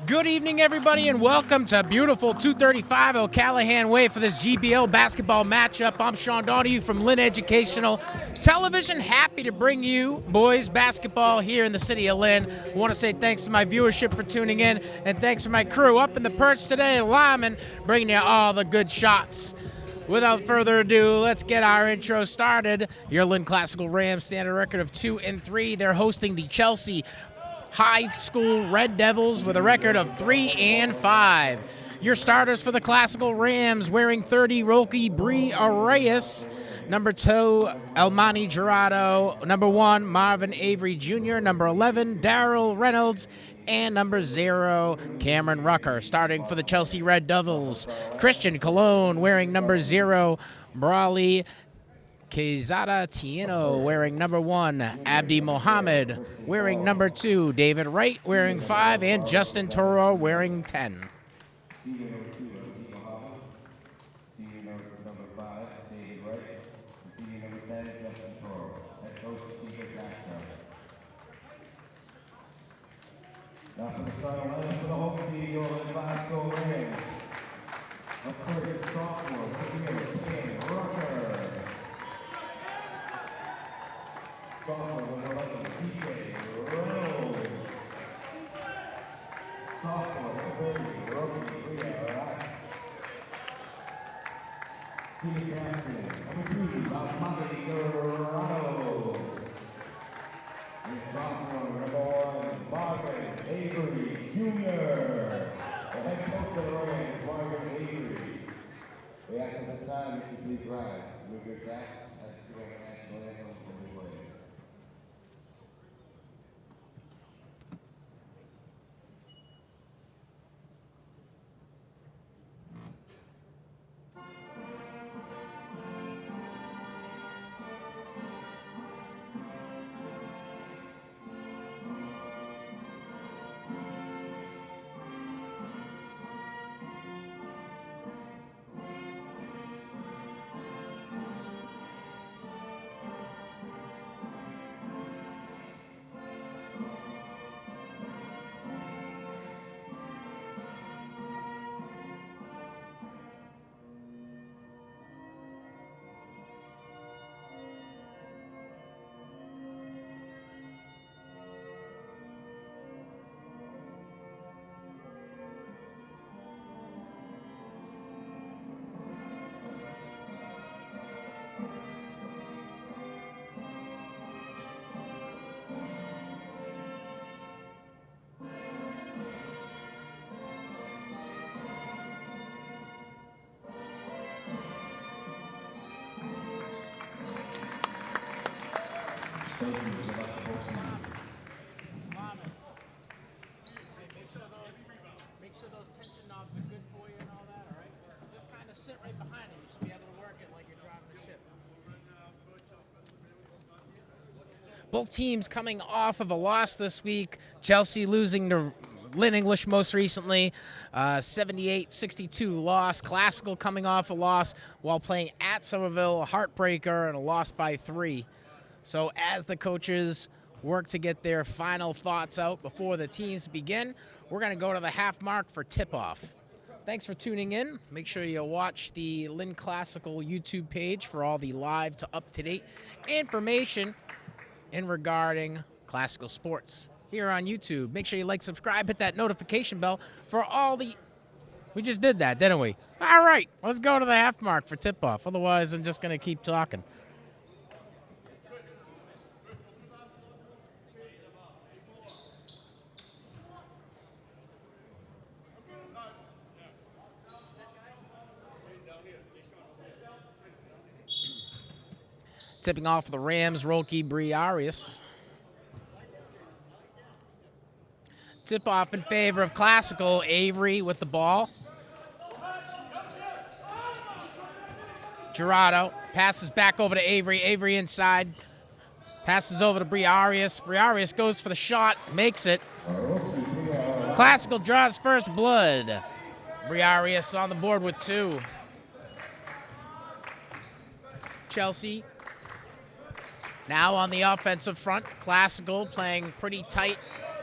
Good evening, everybody, and welcome to beautiful 235 O'Callahan Way for this GBL basketball matchup. I'm Sean Donahue from Lynn Educational Television. Happy to bring you boys basketball here in the city of Lynn. I want to say thanks to my viewership for tuning in, and thanks to my crew up in the perch today, Lyman, bringing you all the good shots. Without further ado, let's get our intro started. Your Lynn Classical Rams stand a record of 2-3. They're hosting the Chelsea High School Red Devils with a record of 3-5. Your starters for the Classical Rams wearing 30, Rolke Briareus. Number 2, Elmani Gerardo. Number 1, Marvin Avery Jr. Number 11, Daryl Reynolds. And number 0, Cameron Rucker. Starting for the Chelsea Red Devils, Christian Colon wearing number 0, Brawley Quezada Tieno wearing number 1, Abdi Mohammed wearing number 2, David Wright wearing 5, and Justin Toro wearing 10. Now for the starting lineup for the home team, your Glasgow Rams. A first sophomore, Christian Rucker. Sophomore, number 11, TJ Reynolds. Sophomore, number 30, Rocky Briareus. Team captain, number 2, Elmani Gerardo. And sophomore, number 1, Marvin Avery Jr. The head coach of the Rams, Marvin Avery. We act at the time, Mr. Please rise. We'll get back. That's the national anthem for the way. Make sure those tension knobs are good for you and all that, all right? Just kind of sit right behind it. You should be able to work it like you're driving the ship. Both teams coming off of a loss this week. Chelsea losing to Lynn English most recently, 78-62 loss. Classical coming off a loss while playing at Somerville, a heartbreaker, and a loss by 3. So as the coaches work to get their final thoughts out before the teams begin, we're going to go to the half mark for tip-off. Thanks for tuning in. Make sure you watch the Lynn Classical YouTube page for all the live to up-to-date information in regarding classical sports here on YouTube. Make sure you like, subscribe, hit that notification bell for all the... We just did that, didn't we? All right, let's go to the half mark for tip-off. Otherwise, I'm just going to keep talking. Tipping off for the Rams, Rolke Briareus. Tip off in favor of Classical, Avery with the ball. Gerardo passes back over to Avery. Avery inside. Passes over to Briareus. Briareus goes for the shot, makes it. Classical draws first blood. Briareus on the board with 2. Chelsea now on the offensive front. Classical playing pretty tight,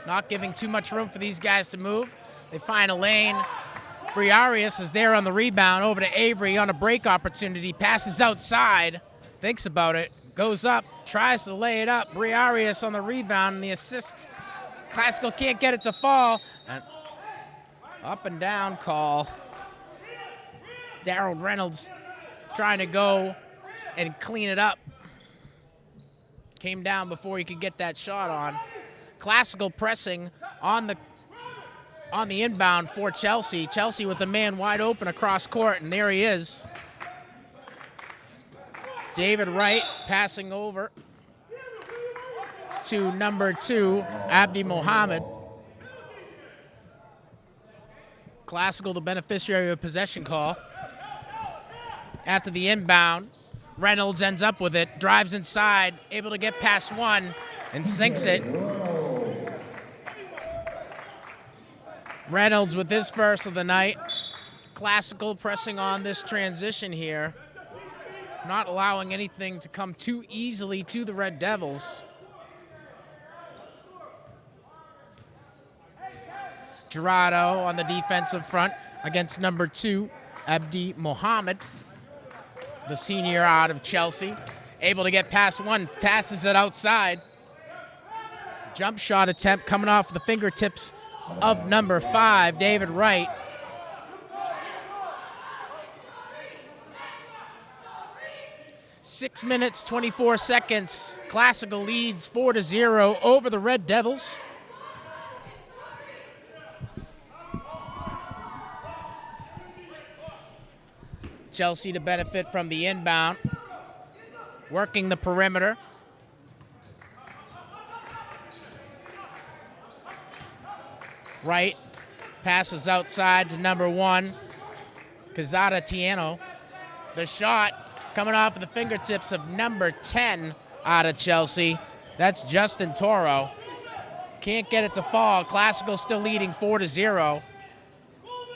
not giving too much room for these guys to move. They find a lane. Briarius is there on the rebound, over to Avery on a break opportunity, passes outside, thinks about it, goes up, tries to lay it up. Briarius on the rebound and the assist. Classical can't get it to fall. And up and down call. Darryl Reynolds trying to go and clean it up. Came down before he could get that shot on. Classical pressing on the inbound for Chelsea. Chelsea with the man wide open across court, and there he is. David Wright passing over to number 2, Abdi Mohammed. Classical, the beneficiary of a possession call. After the inbound, Reynolds ends up with it, drives inside, able to get past one, and sinks it. Reynolds with his first of the night. Classical pressing on this transition here, not allowing anything to come too easily to the Red Devils. Gerardo on the defensive front against number 2, Abdi Mohammed, the senior out of Chelsea. Able to get past one, passes it outside. Jump shot attempt coming off the fingertips of number 5, David Wright. Six minutes, 24 seconds. Classical leads 4-0 over the Red Devils. Chelsea to benefit from the inbound. Working the perimeter. Wright passes outside to number 1, Kazada Tieno. The shot coming off of the fingertips of number 10 out of Chelsea. That's Justin Toro. Can't get it to fall. Classical still leading 4-0.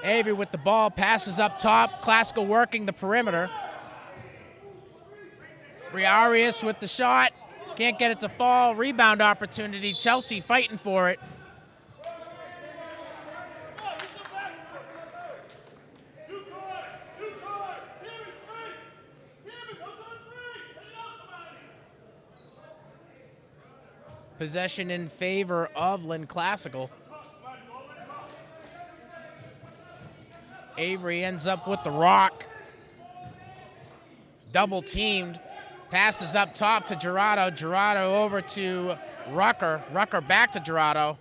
Avery with the ball, passes up top. Classical working the perimeter. Briarius with the shot. Can't get it to fall. Rebound opportunity. Chelsea fighting for it. Possession in favor of Lynn Classical. Avery ends up with the rock. Double teamed. Passes up top to Gerardo. Gerardo over to Rucker. Rucker back to Gerardo.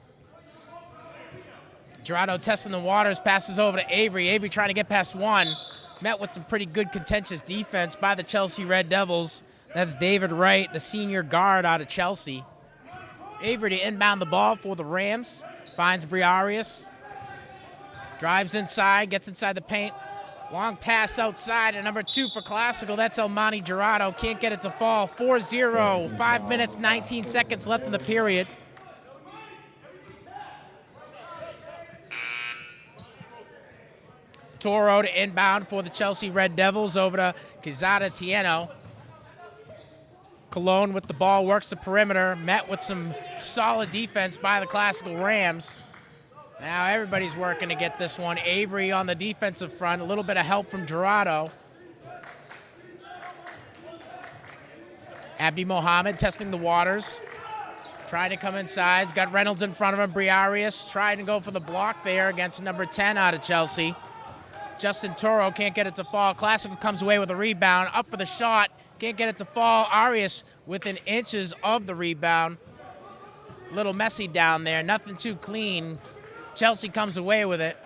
Gerardo testing the waters. Passes over to Avery. Avery trying to get past one. Met with some pretty good contentious defense by the Chelsea Red Devils. That's David Wright, the senior guard out of Chelsea. Avery to inbound the ball for the Rams. Finds Briarius. Drives inside, gets inside the paint. Long pass outside, and number 2 for Classical. That's Almani Gerardo. Can't get it to fall. 4-0, 5 minutes, 19 seconds left in the period. Toro to inbound for the Chelsea Red Devils over to Kazada Tieno. Cologne with the ball, works the perimeter, met with some solid defense by the Classical Rams. Now everybody's working to get this one. Avery on the defensive front, a little bit of help from Gerardo. Abdi Mohammed testing the waters. Trying to come inside, he's got Reynolds in front of him. Briarius trying to go for the block there against number 10 out of Chelsea. Justin Toro can't get it to fall. Classical comes away with a rebound, up for the shot. Can't get it to fall. Arias within inches of the rebound. A little messy down there. Nothing too clean. Chelsea comes away with it.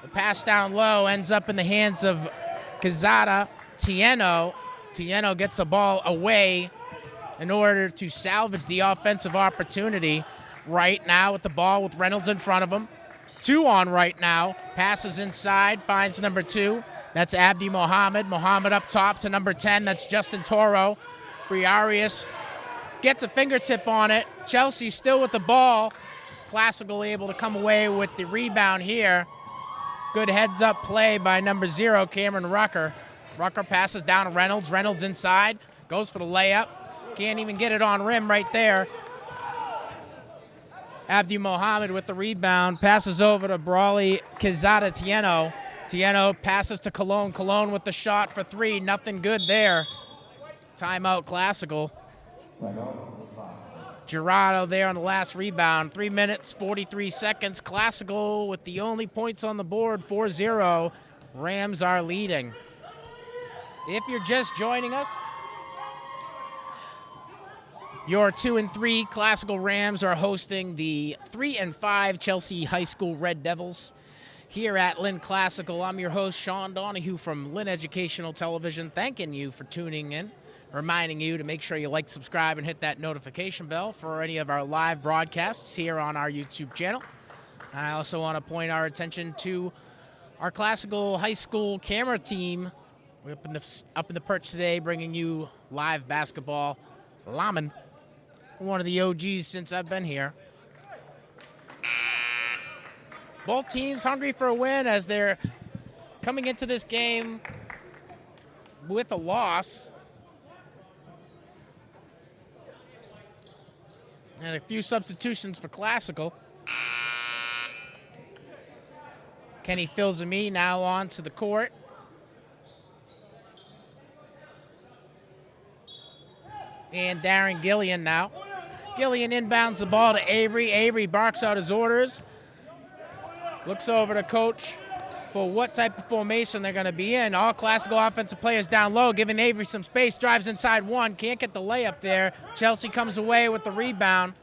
The pass down low ends up in the hands of Kazada Tieno. Tieno gets the ball away in order to salvage the offensive opportunity. Right now with the ball with Reynolds in front of him. 2 on right now. Passes inside. Finds number 2. That's Abdi Mohammed. Mohammed up top to number 10. That's Justin Toro. Briarius gets a fingertip on it. Chelsea still with the ball. Classical able to come away with the rebound here. Good heads-up play by number 0, Cameron Rucker. Rucker passes down to Reynolds. Reynolds inside. Goes for the layup. Can't even get it on rim right there. Abdi Mohammed with the rebound. Passes over to Brawley Quezada Tieno. Tieno passes to Cologne. Cologne with the shot for three. Nothing good there. Timeout Classical. Gerardo there on the last rebound. 3 minutes, 43 seconds. Classical with the only points on the board, 4-0. Rams are leading. If you're just joining us, your 2 and 3 Classical Rams are hosting the 3 and 5 Chelsea High School Red Devils here at Lynn Classical. I'm your host, Sean Donahue from Lynn Educational Television, thanking you for tuning in, reminding you to make sure you like, subscribe, and hit that notification bell for any of our live broadcasts here on our YouTube channel. I also want to point our attention to our Classical High School camera team. We're up in the perch today, bringing you live basketball. Laman, one of the OGs since I've been here. Both teams hungry for a win as they're coming into this game with a loss. And a few substitutions for Classical. Kenny Filzami now onto the court. And Darren Gillian now. Gillian inbounds the ball to Avery. Avery barks out his orders. Looks over to coach for what type of formation they're going to be in. All Classical offensive players down low, giving Avery some space. Drives inside one. Can't get the layup there. Chelsea comes away with the rebound.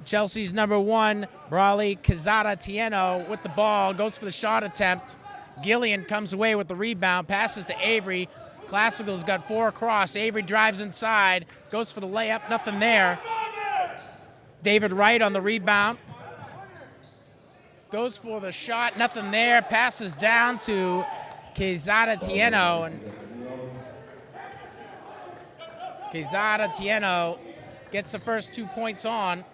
Chelsea's number one, Brawley Quezada Tieno with the ball. Goes for the shot attempt. Gillian comes away with the rebound. Passes to Avery. Classical's got 4 across. Avery drives inside. Goes for the layup. Nothing there. David Wright on the rebound. Goes for the shot. Nothing there. Passes down to Quezada Tieno. And Quezada Tieno gets the first 2 points on.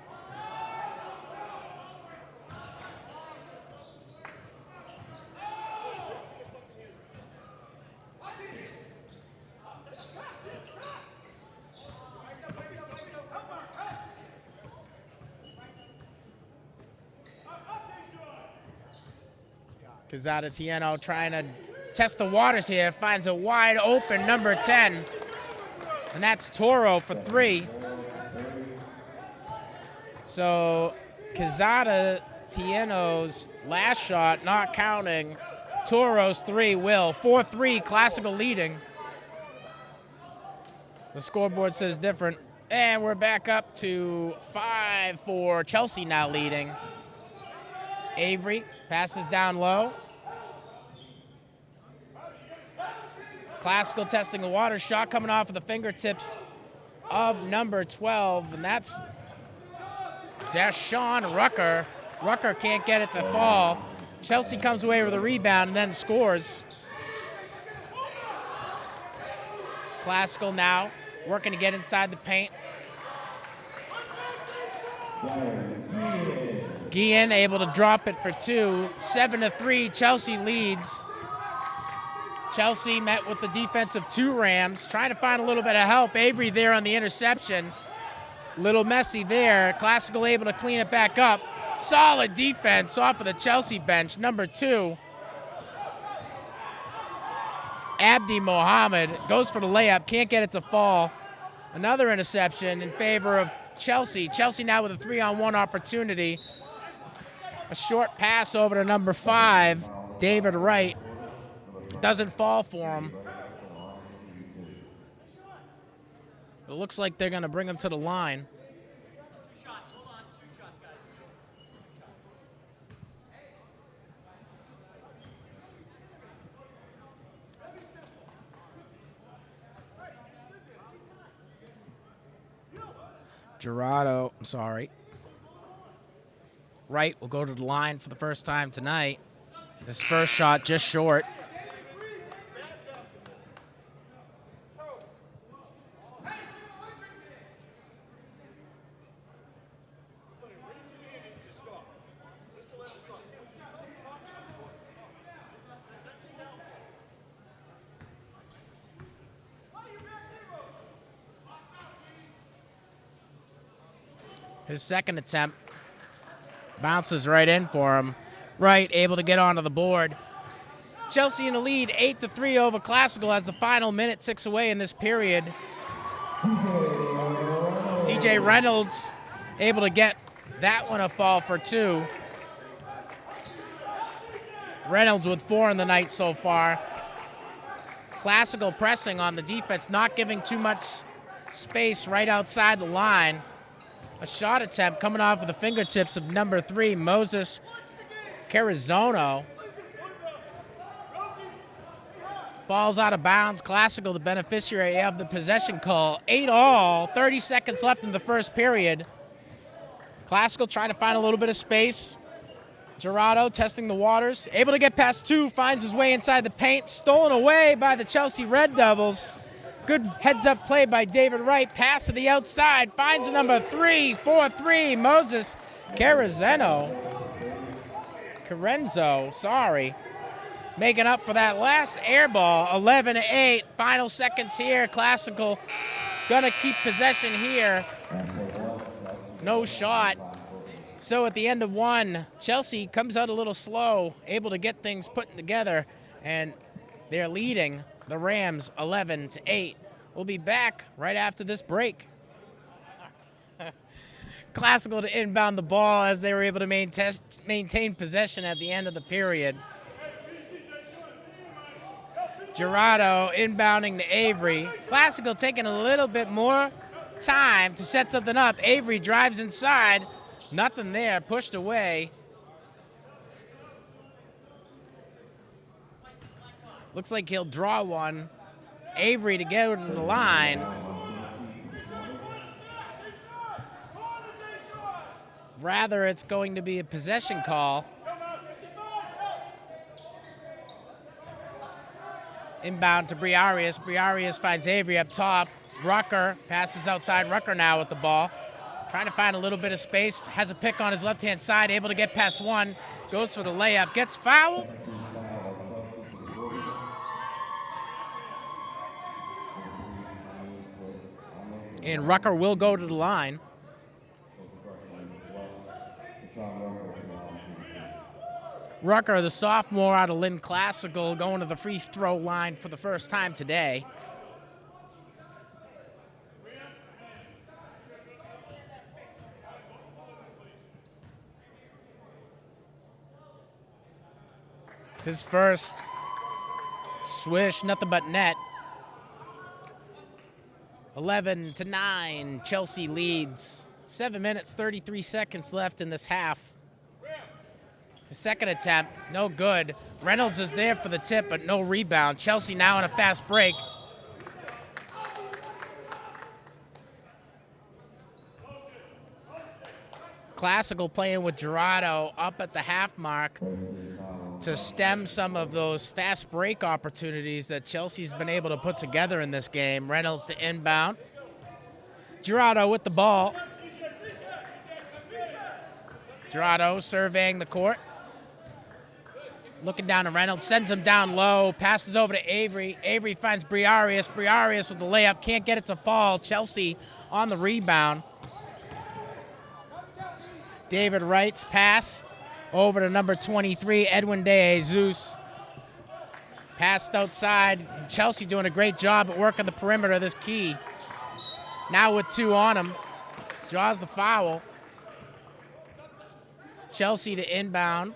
Quezada Tieno trying to test the waters here. Finds a wide open number 10. And that's Toro for 3. So Quezada Tieno's last shot not counting. Toro's 3 will. 4-3, Classical leading. The scoreboard says different. And we're back up to 5 for Chelsea now leading. Avery passes down low. Classical testing the water. Shot coming off of the fingertips of number 12, and that's Deshaun Rucker. Rucker can't get it to fall. Chelsea comes away with a rebound and then scores. Classical now working to get inside the paint. Guillen able to drop it for 2. 7-3, Chelsea leads. Chelsea met with the defense of 2 Rams, trying to find a little bit of help. Avery there on the interception. Little messy there. Classical able to clean it back up. Solid defense off of the Chelsea bench. Number 2, Abdi Mohammed goes for the layup. Can't get it to fall. Another interception in favor of Chelsea. Chelsea now with a 3-on-1 opportunity. A short pass over to number 5, David Wright. Doesn't fall for him. It looks like they're going to bring him to the line. Gerardo, I'm sorry. Wright will go to the line for the first time tonight. His first shot just short. His second attempt bounces right in for him. Right, able to get onto the board. Chelsea in the lead, 8-3 over Classical as the final minute ticks away in this period. DJ Reynolds able to get that one a fall for 2. Reynolds with 4 in the night so far. Classical pressing on the defense, not giving too much space right outside the line. A shot attempt coming off of the fingertips of number 3, Moses Carazono. Falls out of bounds. Classical, the beneficiary of the possession call. 8-all, 30 seconds left in the first period. Classical trying to find a little bit of space. Gerardo testing the waters. Able to get past 2, finds his way inside the paint. Stolen away by the Chelsea Red Devils. Good heads-up play by David Wright. Pass to the outside. Finds the number 3, 4-3, Moses Carenzo, sorry. Making up for that last air ball. 11-8. Final seconds here. Classical gonna keep possession here. No shot. So at the end of 1, Chelsea comes out a little slow, able to get things put together, and they're leading the Rams 11-8. We'll be back right after this break. Classical to inbound the ball as they were able to maintain possession at the end of the period. Gerardo inbounding to Avery. Classical taking a little bit more time to set something up. Avery drives inside. Nothing there, pushed away. Looks like he'll draw one. Avery to go to the line. Rather, it's going to be a possession call. Inbound to Briarius. Briarius finds Avery up top. Rucker passes outside. Rucker now with the ball. Trying to find a little bit of space. Has a pick on his left-hand side. Able to get past 1. Goes for the layup. Gets fouled. And Rucker will go to the line. Rucker, the sophomore out of Lynn Classical, going to the free throw line for the first time today. His first swish, nothing but net. 11-9, Chelsea leads. 7 minutes, 33 seconds left in this half. The second attempt, no good. Reynolds is there for the tip, but no rebound. Chelsea now on a fast break. Classical playing with Gerardo up at the half mark to stem some of those fast break opportunities that Chelsea's been able to put together in this game. Reynolds to inbound. Gerardo with the ball. Gerardo surveying the court. Looking down to Reynolds, sends him down low, passes over to Avery. Avery finds Briarius. Briarius with the layup, can't get it to fall. Chelsea on the rebound. David Wright's pass over to number 23, Edwin De Jesus. Passed outside. Chelsea doing a great job at working the perimeter of this key. Now with 2 on him. Draws the foul. Chelsea to inbound.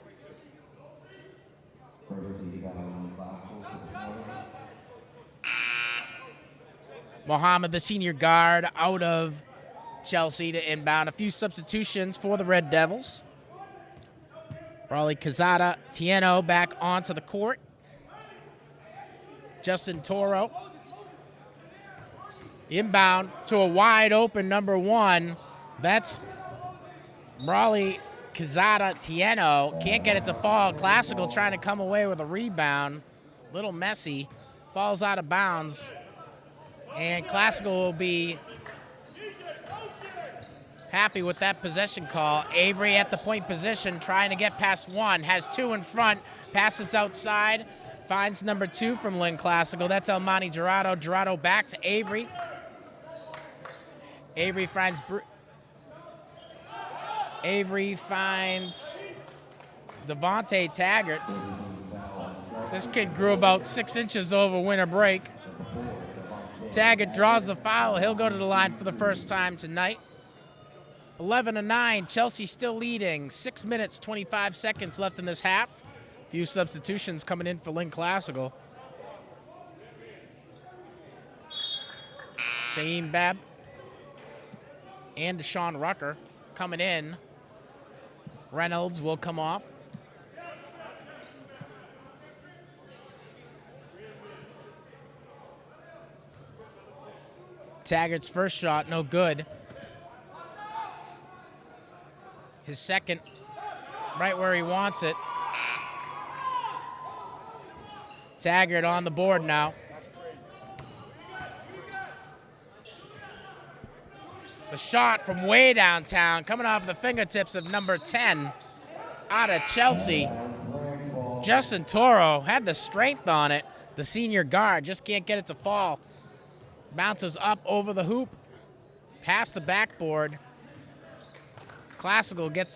Mohammed, the senior guard, out of Chelsea to inbound. A few substitutions for the Red Devils. Raleigh Quezada Tieno back onto the court. Justin Toro. Inbound to a wide open number 1. That's Raleigh Quezada Tieno. Can't get it to fall. Classical trying to come away with a rebound. Little messy. Falls out of bounds. And Classical will be happy with that possession call. Avery at the point position, trying to get past 1. Has 2 in front. Passes outside. Finds number 2 from Lynn Classical. That's Elmani Gerardo. Gerardo back to Avery. Avery finds Avery finds Devontae Taggart. This kid grew about 6 inches over winter break. Taggart draws the foul. He'll go to the line for the first time tonight. 11-9, Chelsea still leading. 6 minutes, 25 seconds left in this half. Few substitutions coming in for Lynn Classical. Shaheem Babb and Deshaun Rucker coming in. Reynolds will come off. Taggart's first shot, no good. His second, right where he wants it. Taggart on the board now. The shot from way downtown, coming off the fingertips of number 10 out of Chelsea. Justin Toro had the strength on it. The senior guard just can't get it to fall. Bounces up over the hoop, past the backboard. Classical gets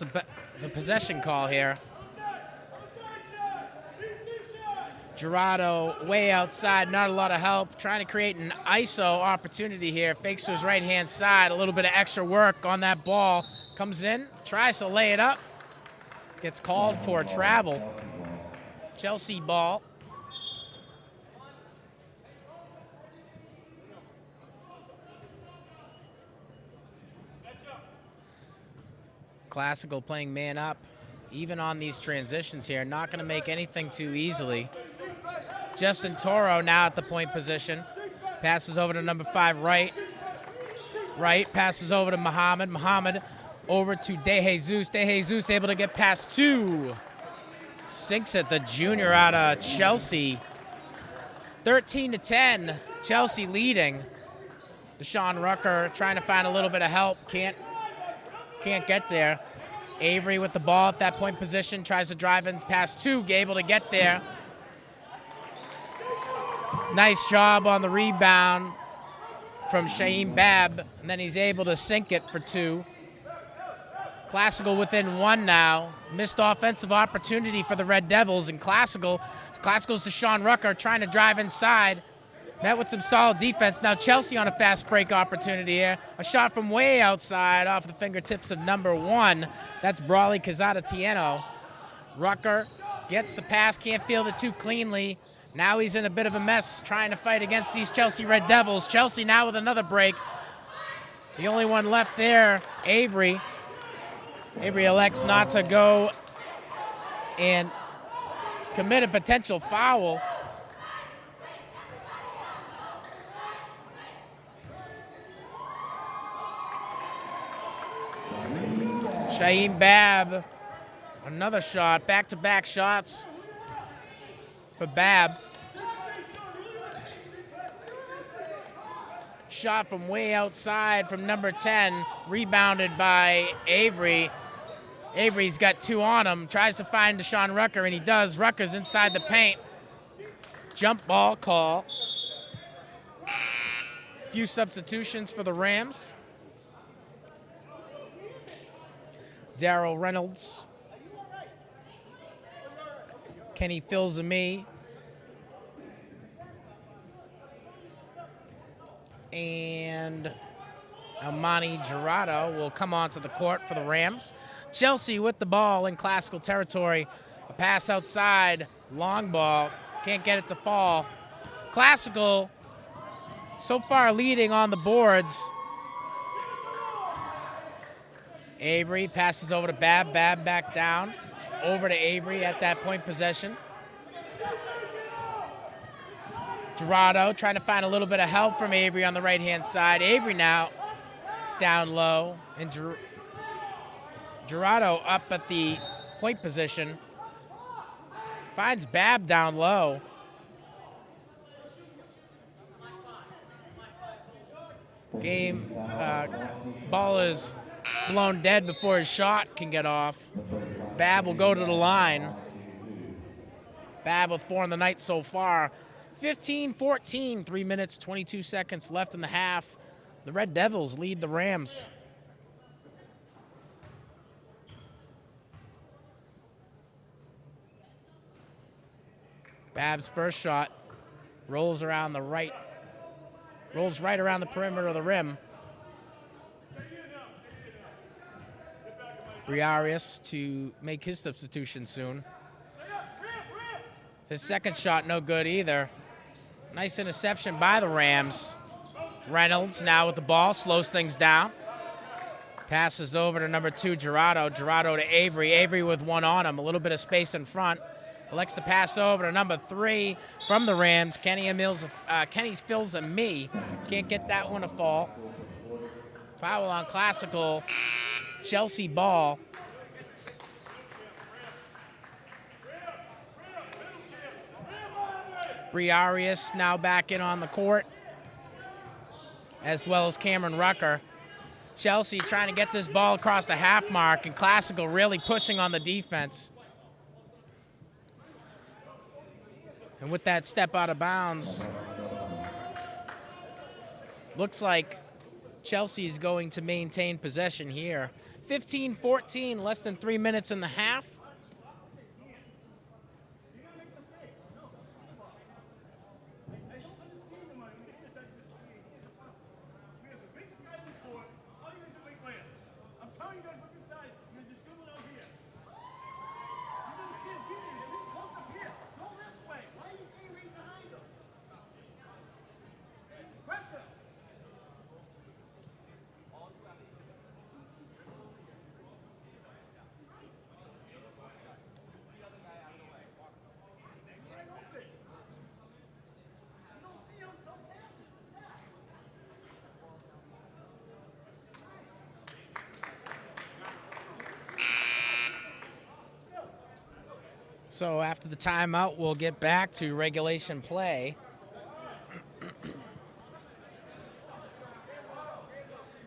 the possession call here. Gerardo way outside, not a lot of help. Trying to create an ISO opportunity here. Fakes to his right-hand side. A little bit of extra work on that ball. Comes in, tries to lay it up. Gets called for travel. Chelsea ball. Classical playing man up, even on these transitions here. Not going to make anything too easily. Justin Toro now at the point position. Passes over to number 5, right. Passes over to Muhammad. Muhammad over to De Jesus. De Jesus able to get past 2. Sinks it, the junior out of Chelsea. 13-10, Chelsea leading. Deshaun Rucker trying to find a little bit of help. Can't get there. Avery with the ball at that point position. Tries to drive in past 2. Able to get there. Nice job on the rebound from Shaheem Babb. And then he's able to sink it for 2. Classical within 1 now. Missed offensive opportunity for the Red Devils. And Classical's Deshaun Rucker trying to drive inside. Met with some solid defense. Now Chelsea on a fast break opportunity here. A shot from way outside off the fingertips of number 1. That's Brawley Quezada-Tieno. Rucker gets the pass, can't field it too cleanly. Now he's in a bit of a mess trying to fight against these Chelsea Red Devils. Chelsea now with another break. The only one left there, Avery. Avery elects not to go and commit a potential foul. Shaheem Babb, another shot, back-to-back shots for Babb. Shot from way outside from number 10, rebounded by Avery. Avery's got 2 on him, tries to find Deshaun Rucker, and he does. Rucker's inside the paint. Jump ball call. Few substitutions for the Rams. Darryl Reynolds, Kenny Filzami, and Amani Gerardo will come onto the court for the Rams. Chelsea with the ball in Classical territory. A pass outside, long ball, can't get it to fall. Classical so far leading on the boards. Avery passes over to Babb. Babb back down. Over to Avery at that point possession. Gerardo trying to find a little bit of help from Avery on the right-hand side. Avery now down low. And Gerardo up at the point position. Finds Babb down low. Ball is blown dead before his shot can get off. Babb will go to the line. Babb with 4 in the night so far. 15-14, 3 minutes, 22 seconds left in the half. The Red Devils lead the Rams. Babs' first shot rolls around the right, rolls right around the perimeter of the rim. Briarius to make his substitution soon. His second shot no good either. Nice interception by the Rams. Reynolds now with the ball, slows things down. Passes over to number 2, Gerardo. Gerardo to Avery. Avery with one on him, a little bit of space in front. Elects to pass over to number 3 from the Rams. Kenny Fills and me. Can't get that one to fall. Foul on Classical. Chelsea ball. Briarius now back in on the court, as well as Cameron Rucker. Chelsea trying to get this ball across the half mark, and Classical really pushing on the defense. And with that step out of bounds, looks like Chelsea is going to maintain possession here. 15-14, less than 3 minutes in the half. So after the timeout, we'll get back to regulation play.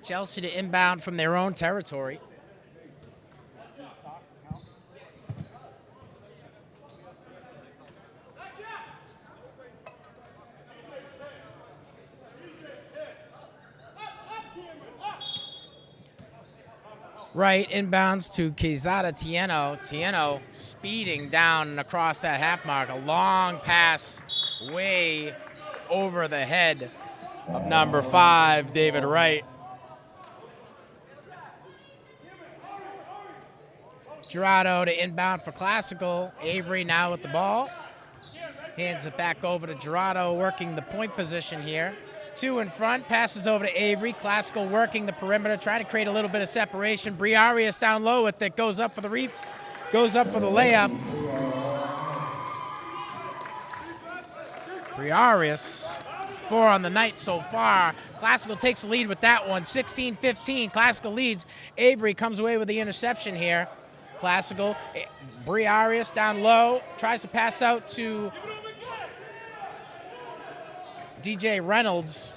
Chelsea to inbound from their own territory. Right, inbounds to Quezada Tieno. Tieno speeding down and across that half mark. A long pass way over the head of number 5, David Wright. Gerardo to inbound for Classical. Avery now with the ball. Hands it back over to Gerardo, working the point position here. 2 in front, passes over to Avery. Classical working the perimeter, trying to create a little bit of separation. Briarius down low with it, goes up for the layup. Briarius, 4 on the night so far. Classical takes the lead with that one, 16-15. Classical leads. Avery comes away with the interception here. Classical, Briarius down low, tries to pass out to DJ Reynolds.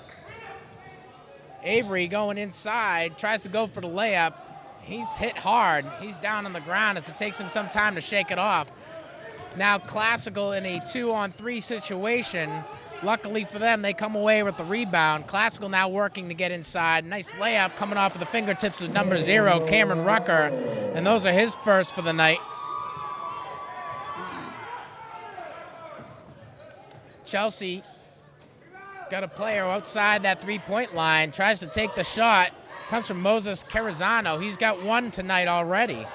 Avery going inside, tries to go for the layup. He's hit hard. He's down on the ground as it takes him some time to shake it off. Now Classical in a 2-on-3 situation. Luckily for them, they come away with the rebound. Classical now working to get inside. Nice layup coming off of the fingertips of number 0, Cameron Rucker. And those are his first for the night. Chelsea got a player outside that three-point line, tries to take the shot, comes from Moses Carazano. He's got 1 tonight already.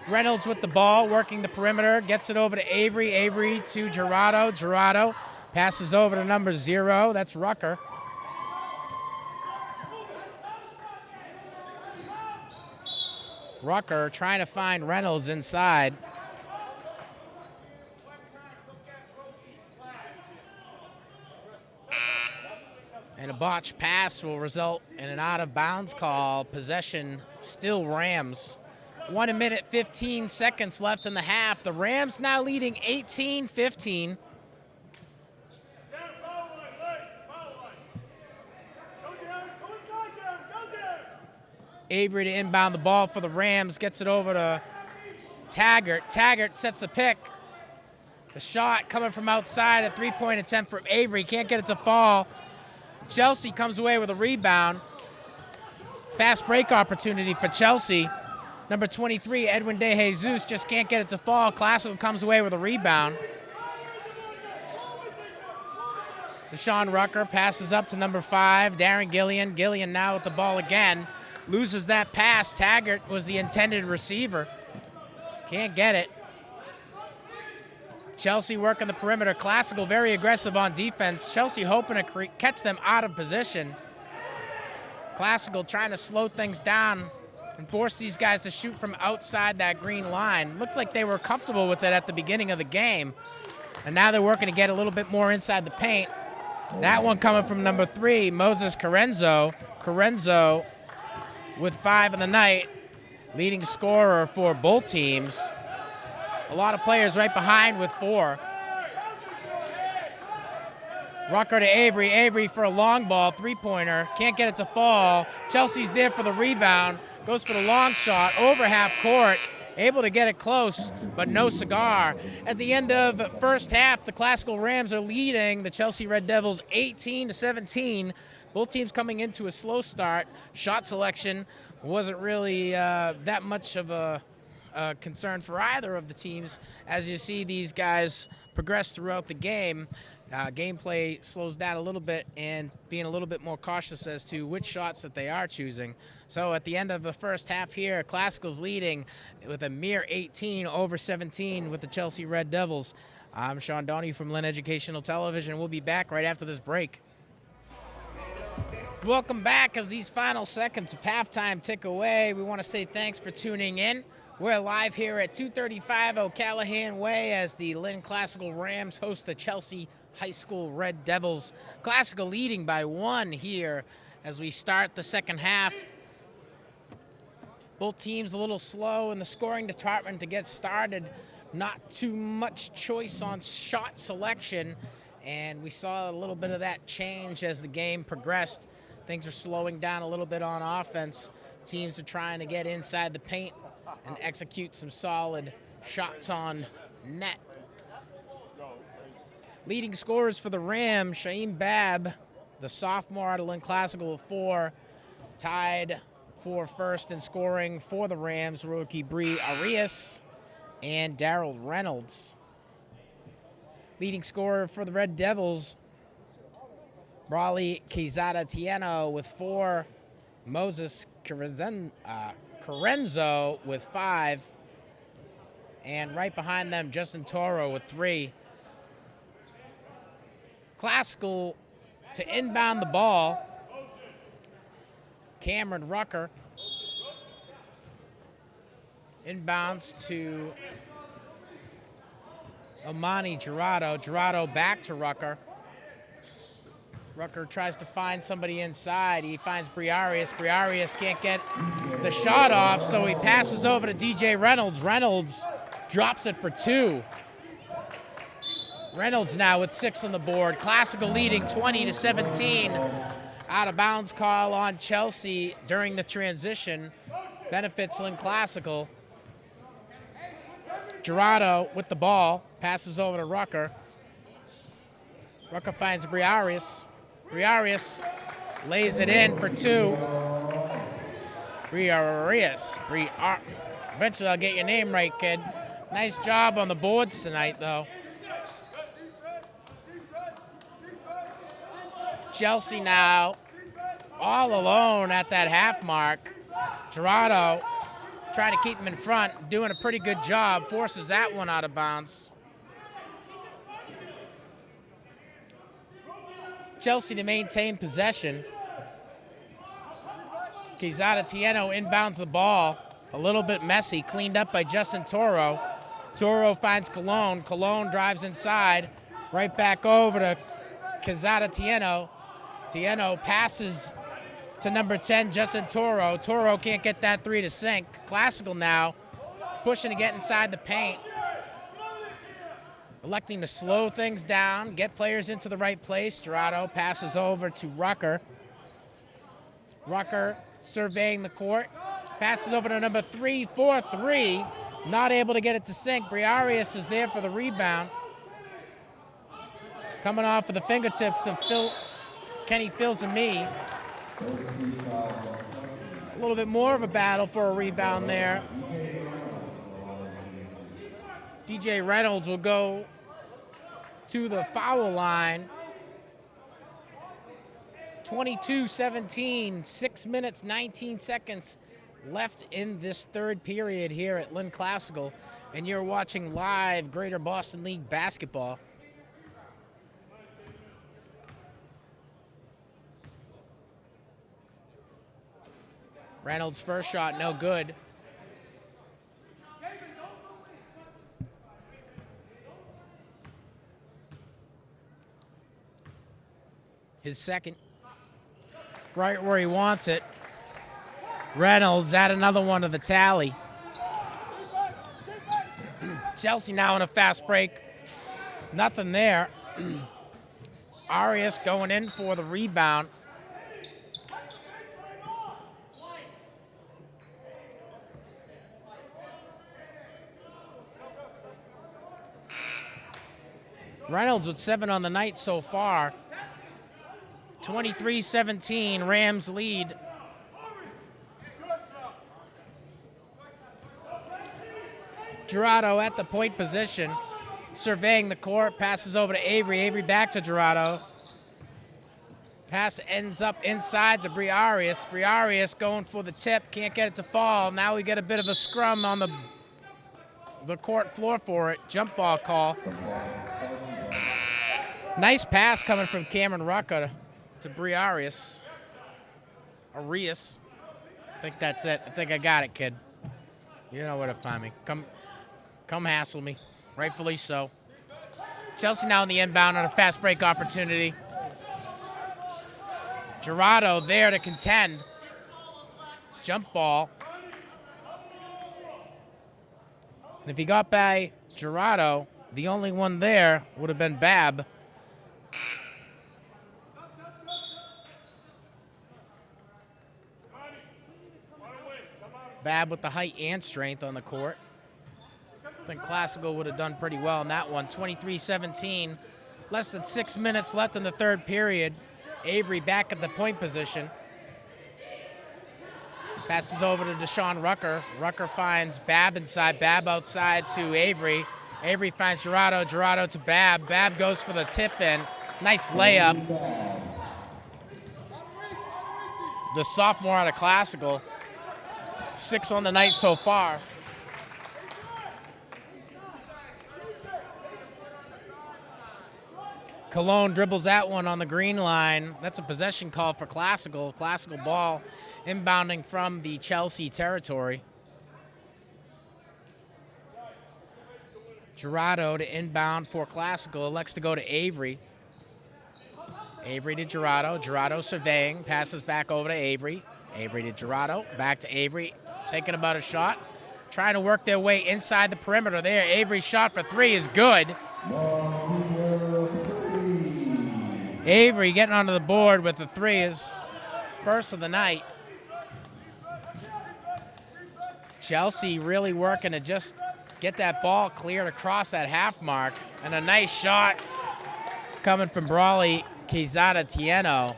Reynolds with the ball, working the perimeter, gets it over to Avery. Avery to Gerardo. Gerardo passes over to number 0, that's Rucker. Rucker trying to find Reynolds inside. And a botched pass will result in an out-of-bounds call. Possession still Rams. 1 minute, 15 seconds left in the half. The Rams now leading 18-15. Avery to inbound the ball for the Rams. Gets it over to Taggart. Taggart sets the pick. The shot coming from outside. A three-point attempt from Avery. Can't get it to fall. Chelsea comes away with a rebound. Fast break opportunity for Chelsea. Number 23, Edwin De Jesus, just can't get it to fall. Classical comes away with a rebound. Deshaun Rucker passes up to number 5, Darren Gillian. Gillian now with the ball again. Loses that pass. Taggart was the intended receiver. Can't get it. Chelsea working the perimeter. Classical very aggressive on defense. Chelsea hoping to catch them out of position. Classical trying to slow things down and force these guys to shoot from outside that green line. Looked like they were comfortable with it at the beginning of the game. And now they're working to get a little bit more inside the paint. That one coming from number 3, Moses Carenzo. Carenzo with 5 in the night, leading scorer for both teams. A lot of players right behind with 4. Rucker to Avery. Avery for a long ball, 3-pointer. Can't get it to fall. Chelsea's there for the rebound. Goes for the long shot over half court. Able to get it close, but no cigar. At the end of first half, the Classical Rams are leading the Chelsea Red Devils 18-17. Both teams coming into a slow start. Shot selection wasn't really that much of a concern for either of the teams. As you see these guys progress throughout the game, gameplay slows down a little bit and being a little bit more cautious as to which shots that they are choosing. So at the end of the first half here, Classical's leading with a mere 18-17 with the Chelsea Red Devils. I'm Sean Donahue from Lynn Educational Television. We'll be back right after this break. Welcome back as these final seconds of halftime tick away. We want to say thanks for tuning in. We're live here at 235 O'Callahan Way as the Lynn Classical Rams host the Chelsea High School Red Devils. Classical leading by 1 here as we start the second half. Both teams a little slow in the scoring department to get started. Not too much choice on shot selection, and we saw a little bit of that change as the game progressed. Things are slowing down a little bit on offense. Teams are trying to get inside the paint and execute some solid shots on net. Leading scorers for the Rams, Shaim Babb, the sophomore out of Lynn Classical with 4, tied for first in scoring for the Rams, rookie Bree Arias and Darrell Reynolds. Leading scorer for the Red Devils, Brawley Quezada Tieno with 4, Moses Carenzo with 5, and right behind them, Justin Toro with 3. Classical to inbound the ball. Cameron Rucker inbounds to Omani Gerardo. Gerardo back to Rucker. Rucker tries to find somebody inside. He finds Briarius. Briarius can't get the shot off, so he passes over to DJ Reynolds. Reynolds drops it for 2. Reynolds now with 6 on the board. Classical leading 20-17. Out of bounds call on Chelsea during the transition. Benefits Lynn Classical. Gerardo with the ball. Passes over to Rucker. Rucker finds Briarius. Briarius lays it in for 2. Briarius. Eventually I'll get your name right, kid. Nice job on the boards tonight, though. Chelsea now all alone at that half mark. Gerardo trying to keep him in front, doing a pretty good job, forces that one out of bounds. Chelsea to maintain possession. Quezada Tieno inbounds the ball. A little bit messy, cleaned up by Justin Toro. Toro finds Colon. Colon drives inside. Right back over to Quezada Tieno. Tieno passes to number 10, Justin Toro. Toro can't get that 3 to sink. Classical now, pushing to get inside the paint. Electing to slow things down, get players into the right place. Gerardo passes over to Rucker. Rucker surveying the court. Passes over to number 3, 4-3. Not able to get it to sink. Briarius is there for the rebound. Coming off of the fingertips of Kenny Filsami. A little bit more of a battle for a rebound there. DJ Reynolds will go to the foul line. 22-17, 6 minutes, 19 seconds left in this third period here at Lynn Classical, and you're watching live Greater Boston League basketball. Reynolds' first shot, no good. His second, right where he wants it. Reynolds add another one to the tally. Chelsea now in a fast break. Nothing there. Arias going in for the rebound. Reynolds with 7 on the night so far. 23-17, Rams lead. Gerardo at the point position, surveying the court, passes over to Avery. Avery back to Gerardo. Pass ends up inside to Briarius. Briarius going for the tip, can't get it to fall. Now we get a bit of a scrum on the court floor for it. Jump ball call. Nice pass coming from Cameron Rucker to Briarius. Arias. I think that's it. I think I got it, kid. You know where to find me. Come hassle me. Rightfully so. Chelsea now in the inbound on a fast break opportunity. Gerardo there to contend. Jump ball. And if he got by Gerardo, the only one there would have been Bab. Bab with the height and strength on the court. I think Classical would have done pretty well in that one. 23-17, less than 6 minutes left in the third period. Avery back at the point position. Passes over to Deshaun Rucker. Rucker finds Bab inside, Bab outside to Avery. Avery finds Gerardo, Gerardo to Bab. Bab goes for the tip in. Nice layup. The sophomore out of Classical. 6 on the night so far. Cologne dribbles that one on the green line. That's a possession call for Classical. Classical ball inbounding from the Chelsea territory. Gerardo to inbound for Classical. Elects to go to Avery. Avery to Gerardo. Gerardo surveying. Passes back over to Avery. Avery to Gerardo. Back to Avery. Thinking about a shot. Trying to work their way inside the perimeter there. Avery's shot for 3 is good. Avery getting onto the board with the 3 is first of the night. Chelsea really working to just get that ball cleared across that half mark. And a nice shot coming from Brawley Quezada Tieno.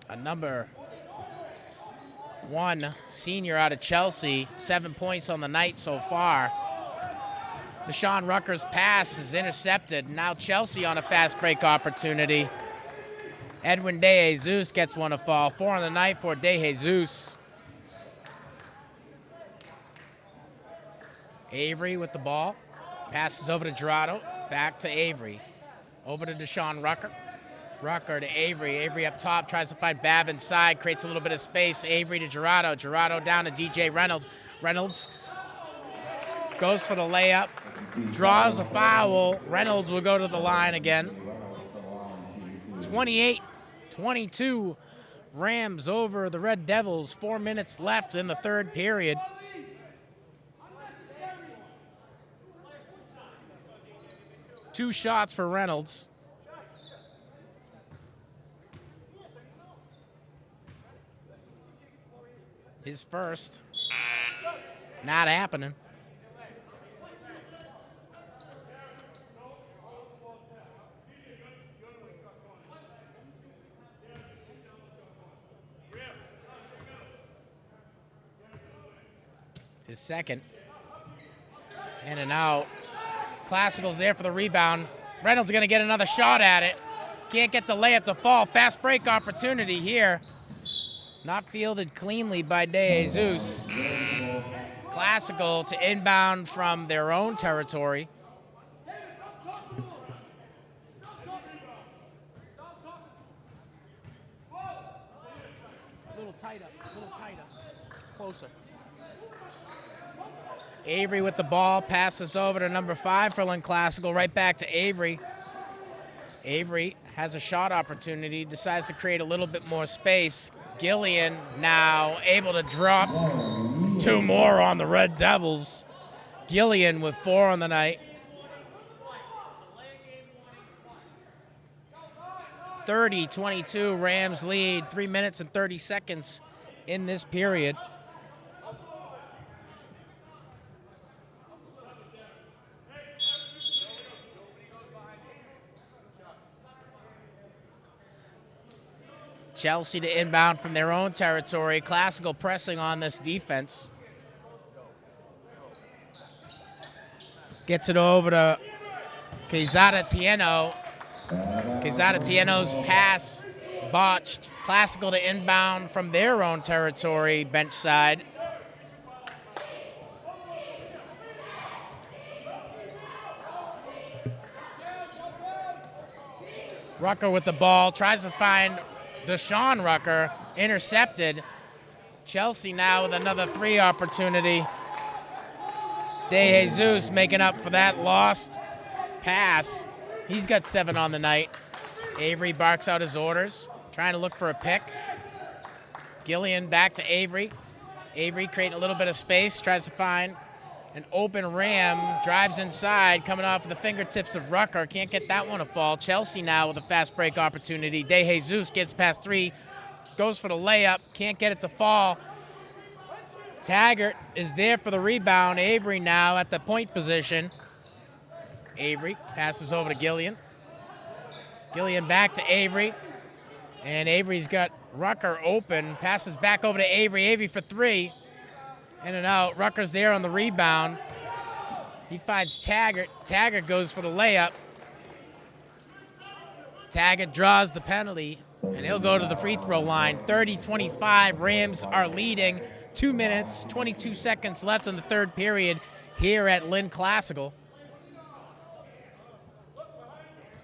A number 1 senior out of Chelsea. 7 points on the night so far. Deshaun Rucker's pass is intercepted. Now Chelsea on a fast break opportunity. Edwin De Jesus gets one to fall. 4 on the night for De Jesus. Avery with the ball. Passes over to Gerardo. Back to Avery. Over to Deshaun Rucker. Rucker to Avery. Avery up top. Tries to find Bab inside. Creates a little bit of space. Avery to Gerardo. Gerardo down to DJ Reynolds. Reynolds goes for the layup. Draws a foul. Reynolds will go to the line again. 28-22. Rams over the Red Devils. 4 minutes left in the third period. Two shots for Reynolds. His first. Not happening. His second. In and out. Classical's there for the rebound. Reynolds is going to get another shot at it. Can't get the layup to fall. Fast break opportunity here. Not fielded cleanly by De Jesus. Classical to inbound from their own territory. A little tighter. Closer. Avery with the ball, passes over to number 5 for Lynn Classical, right back to Avery. Avery has a shot opportunity, decides to create a little bit more space. Gillian now able to drop 2 more on the Red Devils. Gillian with 4 on the night. 30-22, Rams lead, 3 minutes and 30 seconds in this period. Chelsea to inbound from their own territory. Classical pressing on this defense. Gets it over to Quezada Tieno. Quezada Tieno's pass botched. Classical to inbound from their own territory, bench side. Rucker with the ball, tries to find Deshaun Rucker, intercepted. Chelsea now with another 3 opportunity. De Jesus making up for that lost pass. He's got 7 on the night. Avery barks out his orders, trying to look for a pick. Gillian back to Avery. Avery creating a little bit of space, tries to find an open Ram, drives inside, coming off of the fingertips of Rucker. Can't get that one to fall. Chelsea now with a fast break opportunity. De Jesus gets past 3, goes for the layup, can't get it to fall. Taggart is there for the rebound. Avery now at the point position. Avery passes over to Gillian. Gillian back to Avery. And Avery's got Rucker open. Passes back over to Avery. Avery for 3. In and out. Rucker's there on the rebound. He finds Taggart. Taggart goes for the layup. Taggart draws the penalty, and he'll go to the free throw line. 30-25. Rams are leading. 2 minutes, 22 seconds left in the third period here at Lynn Classical.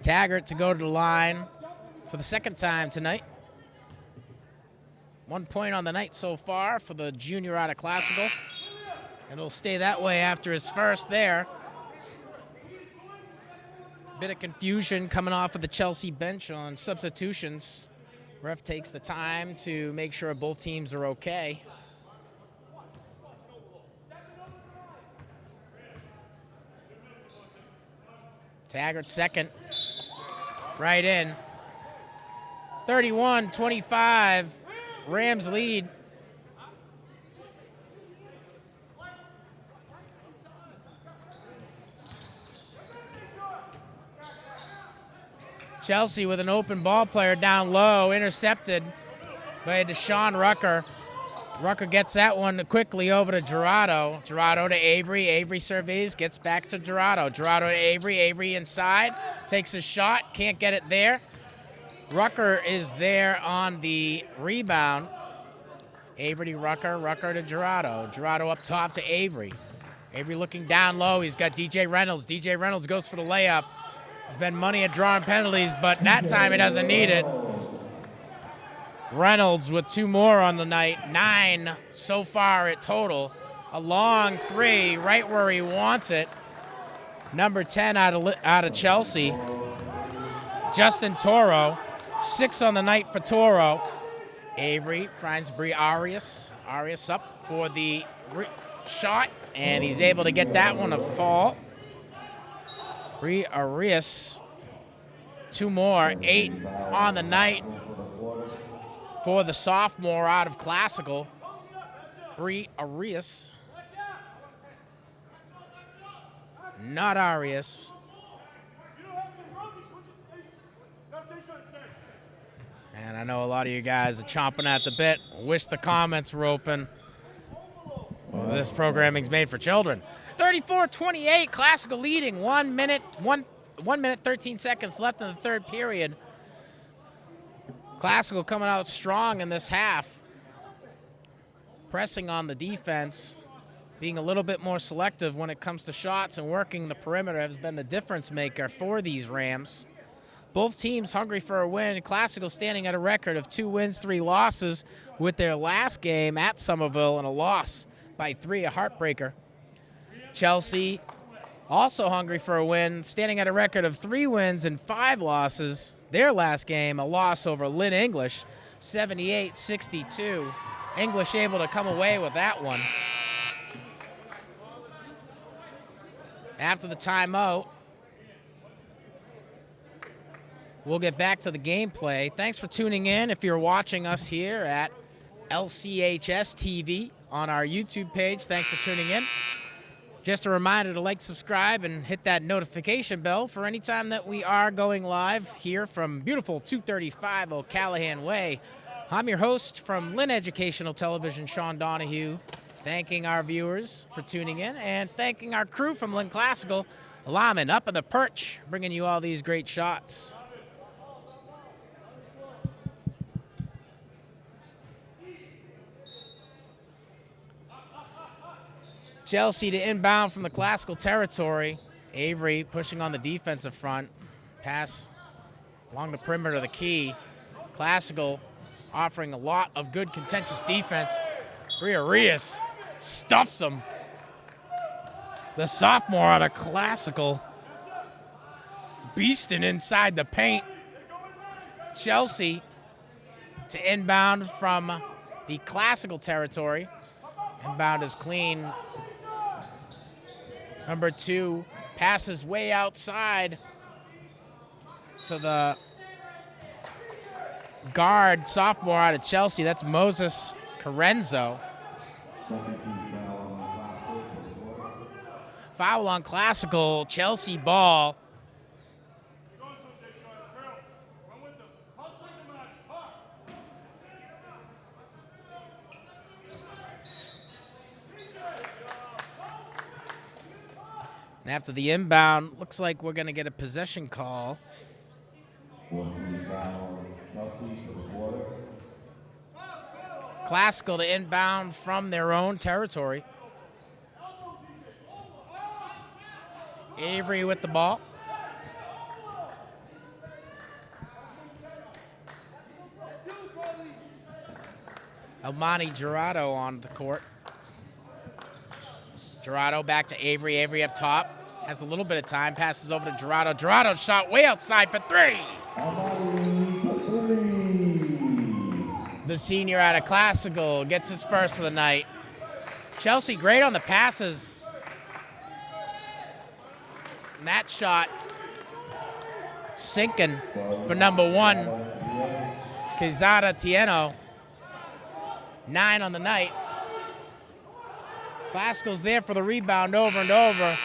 Taggart to go to the line for the second time tonight. 1 point on the night so far for the junior out of Classical. And it'll stay that way after his first there. Bit of confusion coming off of the Chelsea bench on substitutions. Ref takes the time to make sure both teams are okay. Taggart second. Right in. 31-25. Rams lead. Chelsea with an open ball player down low, intercepted by Deshaun Rucker. Rucker gets that one quickly over to Gerardo. Gerardo to Avery. Avery surveys, gets back to Gerardo. Gerardo to Avery. Avery inside, takes a shot, can't get it there. Rucker is there on the rebound. Avery to Rucker, Rucker to Gerardo. Gerardo up top to Avery. Avery looking down low. He's got DJ Reynolds. DJ Reynolds goes for the layup. He's been money at drawing penalties, but that time he doesn't need it. Reynolds with 2 more on the night. 9 so far at total. A long 3 right where he wants it. Number 10 out of Chelsea. Justin Toro. 6 on the night for Toro. Avery finds Bree Arias. Arias up for the shot, and he's able to get that one to fall. Bree Arias, 2 more. 8 on the night for the sophomore out of Classical. Bree Arias. Not Arias. And I know a lot of you guys are chomping at the bit. Wish the comments were open. Well, this programming's made for children. 34-28, Classical leading. 1 minute, 13 seconds left in the third period. Classical coming out strong in this half, pressing on the defense, being a little bit more selective when it comes to shots, and working the perimeter has been the difference maker for these Rams. Both teams hungry for a win. Classical standing at a record of 2 wins, 3 losses, with their last game at Somerville and a loss by 3, a heartbreaker. Chelsea also hungry for a win, standing at a record of 3 wins and 5 losses. Their last game, a loss over Lynn English, 78-62. English able to come away with that one. After the timeout, we'll get back to the gameplay. Thanks for tuning in. If you're watching us here at LCHS TV on our YouTube page, thanks for tuning in. Just a reminder to like, subscribe, and hit that notification bell for any time that we are going live here from beautiful 235 O'Callahan Way. I'm your host from Lynn Educational Television, Sean Donahue, thanking our viewers for tuning in and thanking our crew from Lynn Classical, Lyman up in the perch, bringing you all these great shots. Chelsea to inbound from the Classical territory. Avery pushing on the defensive front. Pass along the perimeter of the key. Classical offering a lot of good contentious defense. Rios stuffs him. The sophomore out of Classical beasting inside the paint. Chelsea to inbound from the Classical territory. Inbound is clean. Number 2 passes way outside to the guard, sophomore out of Chelsea. That's Moses Carenzo. Foul on Classical, Chelsea ball. And after the inbound, looks like we're going to get a possession call. Classical to inbound from their own territory. Avery with the ball. Almani Gerardo on the court. Gerardo back to Avery. Avery up top. Has a little bit of time. Passes over to Gerardo. Gerardo shot way outside for 3. The senior out of Classical gets his first of the night. Chelsea great on the passes. And that shot sinking for number 1, Quezada Tieno. 9 on the night. Classical's there for the rebound over and over.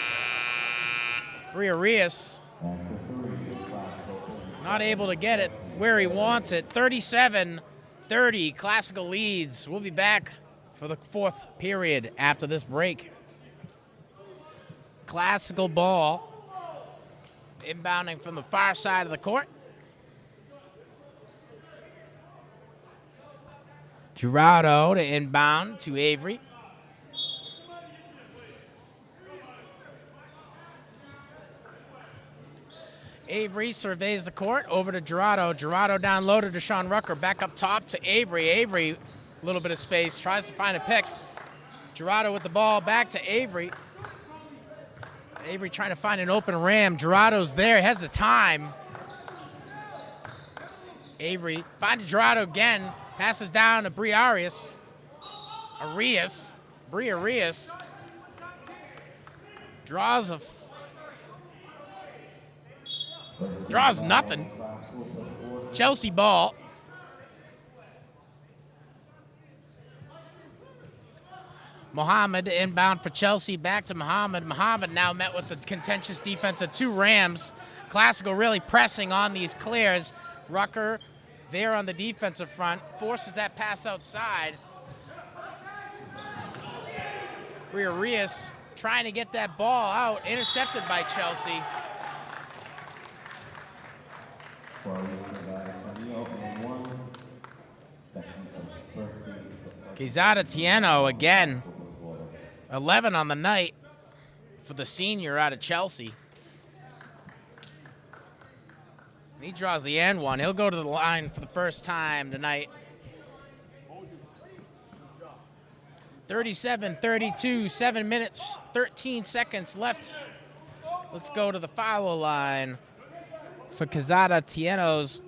Rios not able to get it where he wants it. 37-30, Classical leads. We'll be back for the 4th period after this break. Classical ball inbounding from the far side of the court. Gerardo to inbound to Avery. Avery surveys the court, over to Gerardo. Gerardo down low to Deshaun Rucker, back up top to Avery. Avery, a little bit of space, tries to find a pick. Gerardo with the ball, back to Avery. Avery trying to find an open ram. Gerardo's there, he has the time. Avery finds Gerardo again, passes down to Briarius. Briarius draws nothing. Chelsea ball. Muhammad inbound for Chelsea, back to Muhammad. Muhammad now met with the contentious defense of 2 Rams. Classical really pressing on these clears. Rucker there on the defensive front, forces that pass outside. Rios trying to get that ball out, intercepted by Chelsea. Quezada Tieno again. 11 on the night for the senior out of Chelsea. He draws the end one. He'll go to the line for the first time tonight. 37-32, 7 minutes, 13 seconds left. Let's go to the foul line for Quezada Tieno's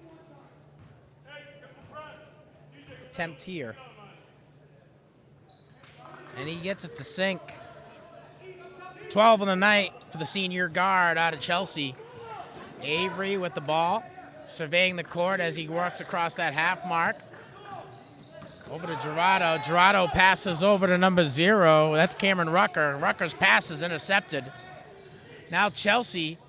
attempt here. And he gets it to sink. 12 on the night for the senior guard out of Chelsea. Avery with the ball, surveying the court as he works across that half mark. Over to Gerardo. Gerardo passes over to number 0. That's Cameron Rucker. Rucker's pass is intercepted. Now Chelsea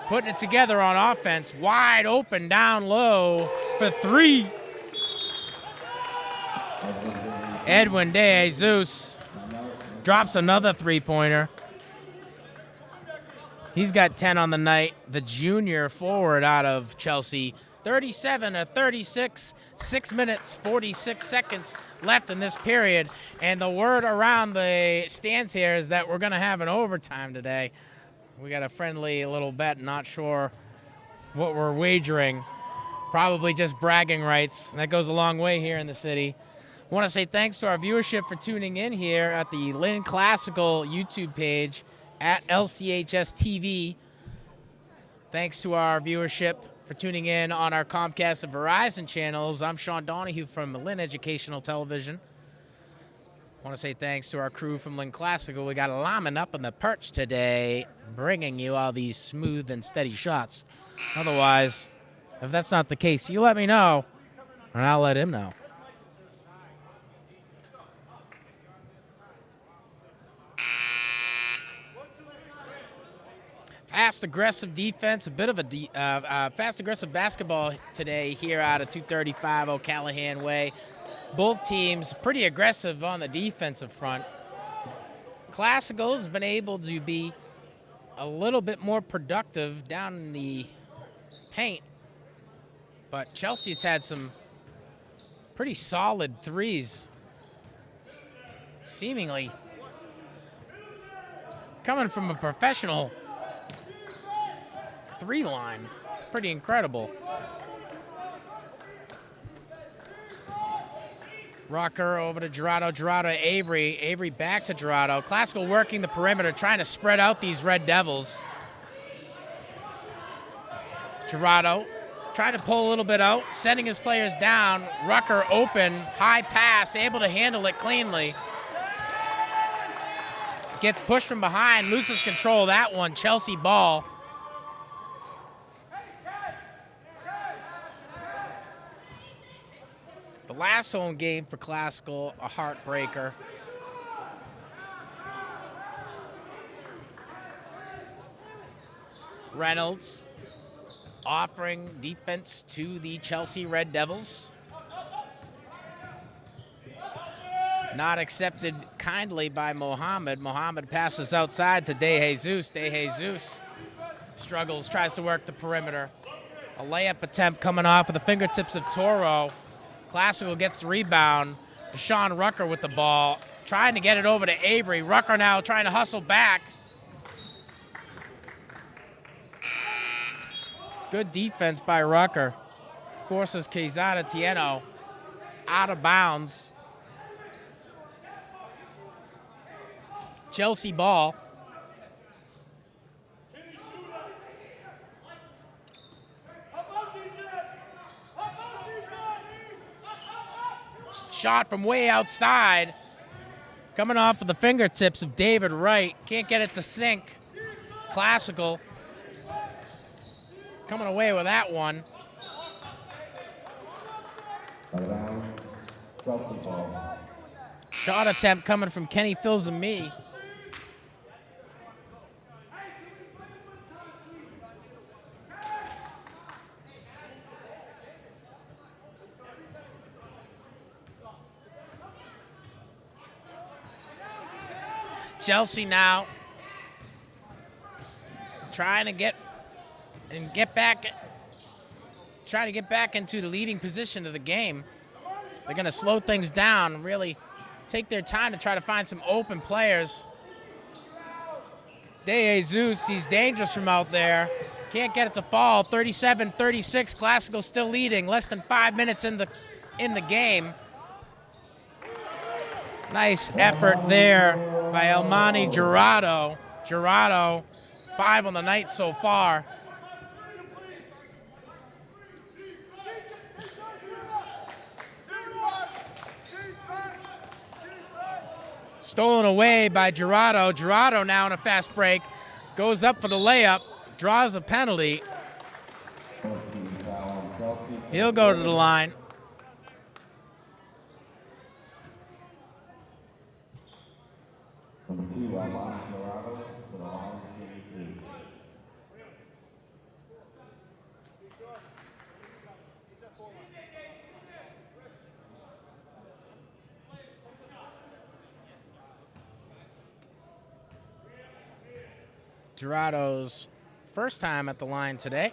putting it together on offense. Wide open down low for 3. Edwin De Jesus drops another 3-pointer. He's got 10 on the night. The junior forward out of Chelsea. 37-36, 6 minutes, 46 seconds left in this period. And the word around the stands here is that we're going to have an overtime today. We got a friendly little bet, not sure what we're wagering. Probably just bragging rights. And that goes a long way here in the city. I want to say thanks to our viewership for tuning in here at the Lynn Classical YouTube page at LCHS TV. Thanks to our viewership for tuning in on our Comcast and Verizon channels. I'm Sean Donahue from Lynn Educational Television. I want to say thanks to our crew from Lynn Classical. We got a lineman up on the perch today, bringing you all these smooth and steady shots. Otherwise, if that's not the case, you let me know, and I'll let him know. Fast, aggressive defense, a bit of a fast, aggressive basketball today here out of 235 O'Callahan Way. Both teams pretty aggressive on the defensive front. Classical has been able to be a little bit more productive down in the paint, but Chelsea's had some pretty solid threes, seemingly coming from a professional 3 line. Pretty incredible. Rucker over to Gerardo. Gerardo to Avery. Avery back to Gerardo. Classical working the perimeter, trying to spread out these Red Devils. Gerardo trying to pull a little bit out, sending his players down. Rucker open, high pass, able to handle it cleanly. Gets pushed from behind, loses control of that one. Chelsea ball. The last home game for Classical, a heartbreaker. Reynolds offering defense to the Chelsea Red Devils. Not accepted kindly by Mohammed. Mohammed passes outside to De Jesus. De Jesus struggles, tries to work the perimeter. A layup attempt coming off of the fingertips of Toro. Classical gets the rebound. Deshaun Rucker with the ball, trying to get it over to Avery. Rucker now trying to hustle back. Good defense by Rucker. Forces Quezada Tieno out of bounds. Chelsea ball. Shot from way outside, coming off of the fingertips of David Wright. Can't get it to sink. Classical coming away with that one. Shot attempt coming from Kenny Fills and me. Chelsea now trying to get back into the leading position of the game. They're going to slow things down, really take their time to try to find some open players. De Jesus, he's dangerous from out there. Can't get it to fall. 37-36, Classical still leading. Less than 5 minutes in the game. Nice effort there by Elmani Jurado. Jurado, 5 on the night so far. Stolen away by Jurado. Jurado now in a fast break. Goes up for the layup. Draws a penalty. He'll go to the line. Jurado's first time at the line today.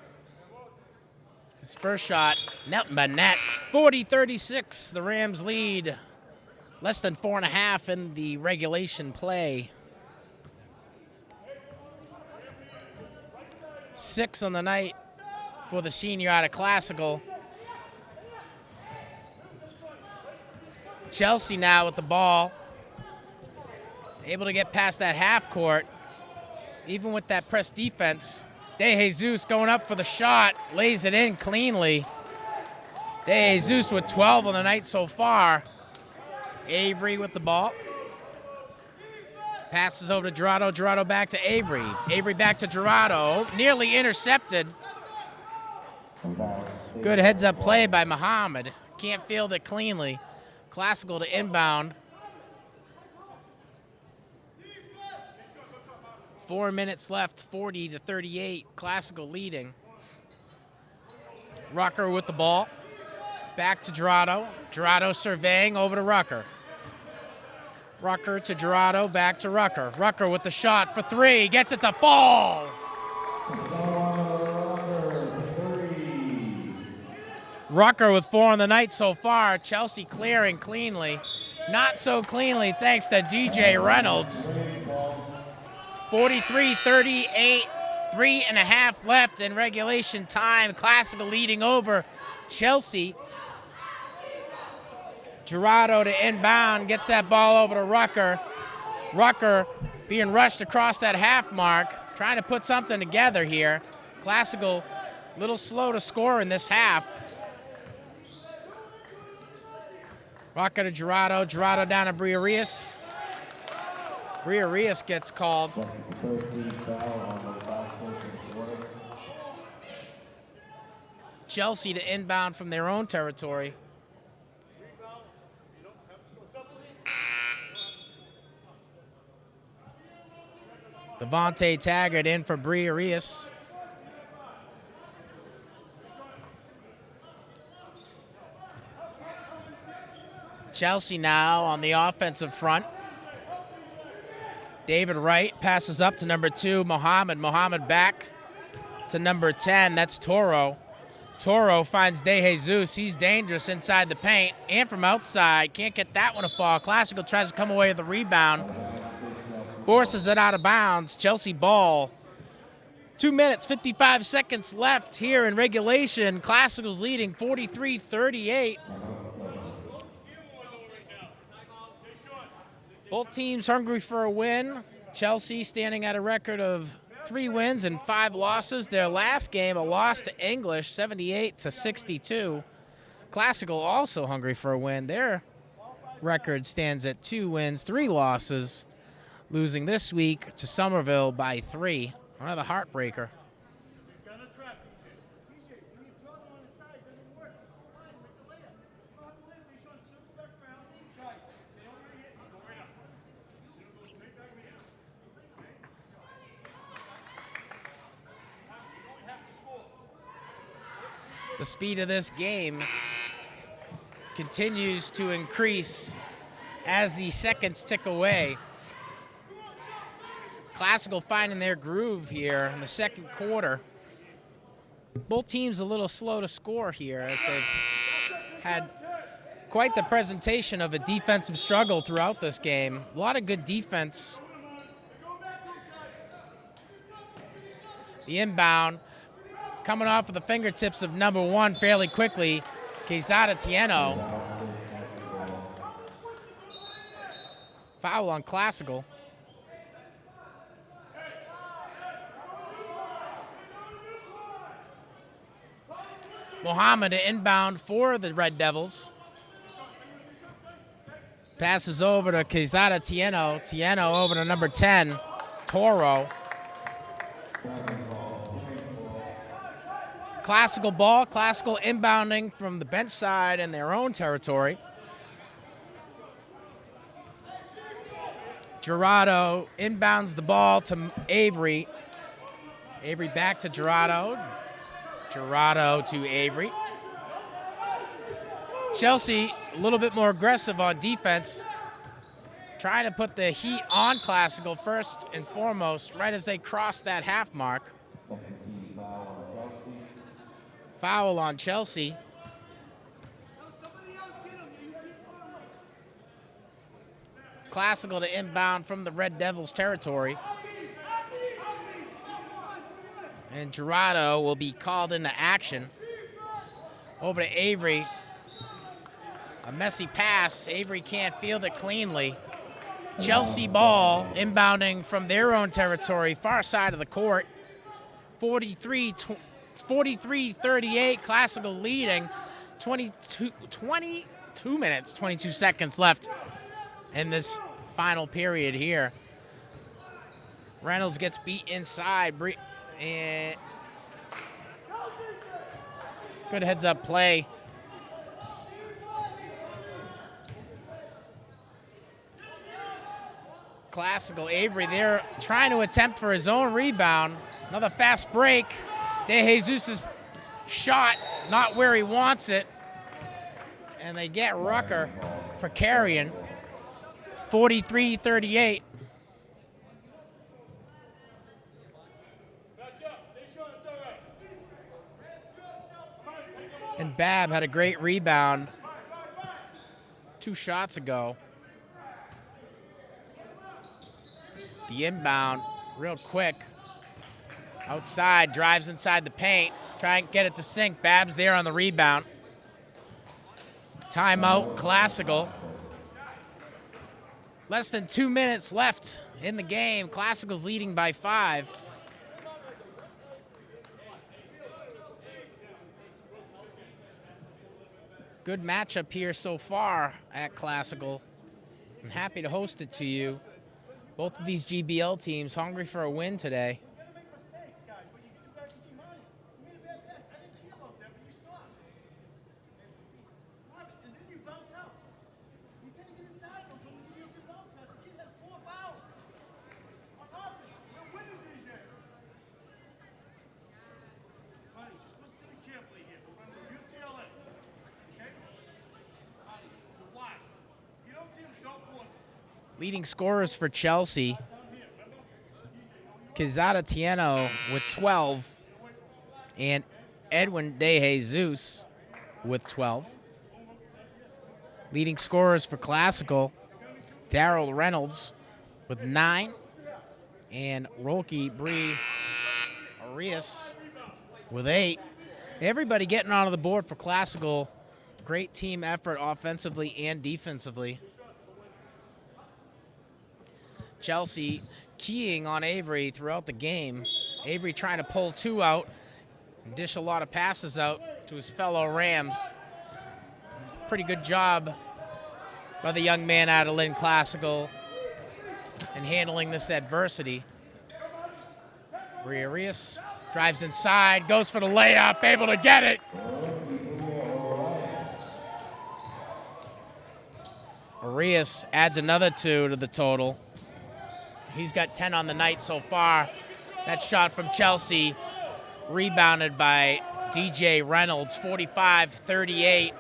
His first shot, nothing but net. 40-36, the Rams lead. Less than 4.5 in the regulation play. 6 on the night for the senior out of Classical. Chelsea now with the ball. Able to get past that half court. Even with that press defense. De Jesus going up for the shot. Lays it in cleanly. De Jesus with 12 on the night so far. Avery with the ball. Passes over to Jurado. Jurado back to Avery. Avery back to Jurado. Nearly intercepted. Good heads-up play by Muhammad. Can't field it cleanly. Classical to inbound. 4 minutes left, 40-38. Classical leading. Rucker with the ball. Back to Jurado. Jurado surveying over to Rucker. Rucker to Jurado, back to Rucker. Rucker with the shot for 3. Gets it to fall. Rucker with 4 on the night so far. Chelsea clearing cleanly. Not so cleanly thanks to DJ Reynolds. 43-38, 3.5 left in regulation time. Classical leading over Chelsea. Jurado to inbound, gets that ball over to Rucker. Rucker being rushed across that half mark, trying to put something together here. Classical a little slow to score in this half. Rucker to Jurado, Jurado down to Briareus. Briareus gets called. Chelsea to inbound from their own territory. Devontae Taggart in for Briareus. Chelsea now on the offensive front. David Wright passes up to number 2, Mohammed. Mohammed back to number 10. That's Toro. Toro finds De Jesus. He's dangerous inside the paint and from outside. Can't get that one to fall. Classical tries to come away with the rebound. Forces it out of bounds. Chelsea ball. 2 minutes, 55 seconds left here in regulation. Classical's leading 43-38. Both teams hungry for a win. Chelsea standing at a record of 3 wins and 5 losses. Their last game, a loss to English, 78-62. Classical also hungry for a win. Their record stands at 2 wins, 3 losses, losing this week to Somerville by 3. Another heartbreaker. The speed of this game continues to increase as the seconds tick away. Classical finding their groove here in the second quarter. Both teams a little slow to score here as they've had quite the presentation of a defensive struggle throughout this game. A lot of good defense. The inbound coming off of the fingertips of number 1 fairly quickly, Quezada Tieno. Foul on Classical. Mohammed inbound for the Red Devils. Passes over to Quezada Tieno. Tieno over to number 10, Toro. Classical ball. Classical inbounding from the bench side in their own territory. Gerardo inbounds the ball to Avery. Avery back to Gerardo. Gerardo to Avery. Chelsea a little bit more aggressive on defense, trying to put the heat on Classical first and foremost right as they cross that half mark. Foul on Chelsea. Classical to inbound from the Red Devils territory. And Gerardo will be called into action. Over to Avery. A messy pass. Avery can't field it cleanly. Chelsea ball inbounding from their own territory, far side of the court. 43-38, Classical leading. 22 minutes, 22 seconds left in this final period here. Reynolds gets beat inside. And good heads-up play. Classical Avery there trying to attempt for his own rebound. Another fast break. De Jesus' shot not where he wants it. And they get Rucker for carrying. 43-38. And Babb had a great rebound 2 shots ago. The inbound, real quick. Outside, drives inside the paint. Try and get it to sink. Babb's there on the rebound. Timeout, Classical. Less than 2 minutes left in the game. Classical's leading by 5. Good matchup here so far at Classical. I'm happy to host it to you. Both of these GBL teams hungry for a win today. Leading scorers for Chelsea, Quezada Tieno with 12 and Edwin De Jesus with 12. Leading scorers for Classical, Daryl Reynolds with 9 and Rolke Bree Arias with 8. Everybody getting onto the board for Classical. Great team effort offensively and defensively. Chelsea keying on Avery throughout the game. Avery trying to pull 2 out and dish a lot of passes out to his fellow Rams. Pretty good job by the young man out of Lynn Classical in handling this adversity. Arias drives inside, goes for the layup, able to get it. Arias adds another 2 to the total. He's got 10 on the night so far. That shot from Chelsea rebounded by DJ Reynolds, 45-38.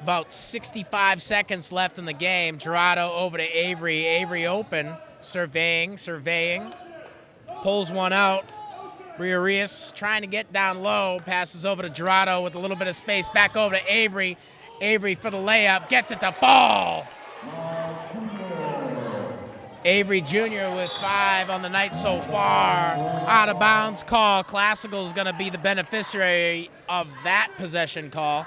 About 65 seconds left in the game. Gerardo over to Avery. Avery open, surveying. Pulls one out. Arias trying to get down low. Passes over to Gerardo with a little bit of space. Back over to Avery. Avery for the layup, gets it to fall. Avery Jr. with 5 on the night so far. Out of bounds call. Classical is going to be the beneficiary of that possession call.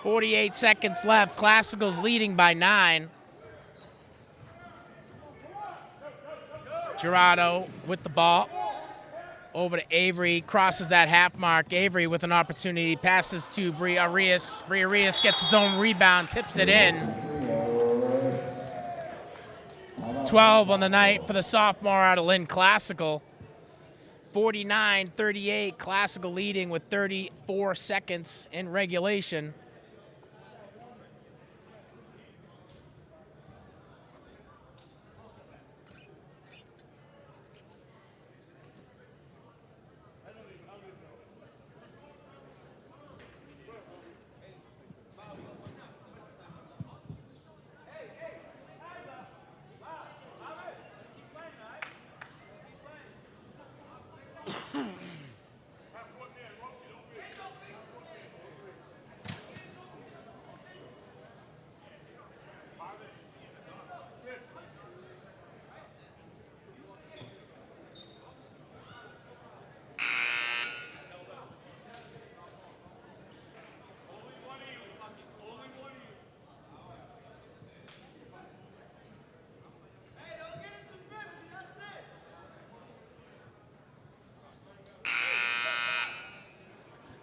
48 seconds left. Classical's leading by 9. Gerardo with the ball. Over to Avery, crosses that half mark. Avery with an opportunity, passes to Briarius. Briarius gets his own rebound, tips it in. 12 on the night for the sophomore out of Lynn Classical. 49-38, Classical leading with 34 seconds in regulation.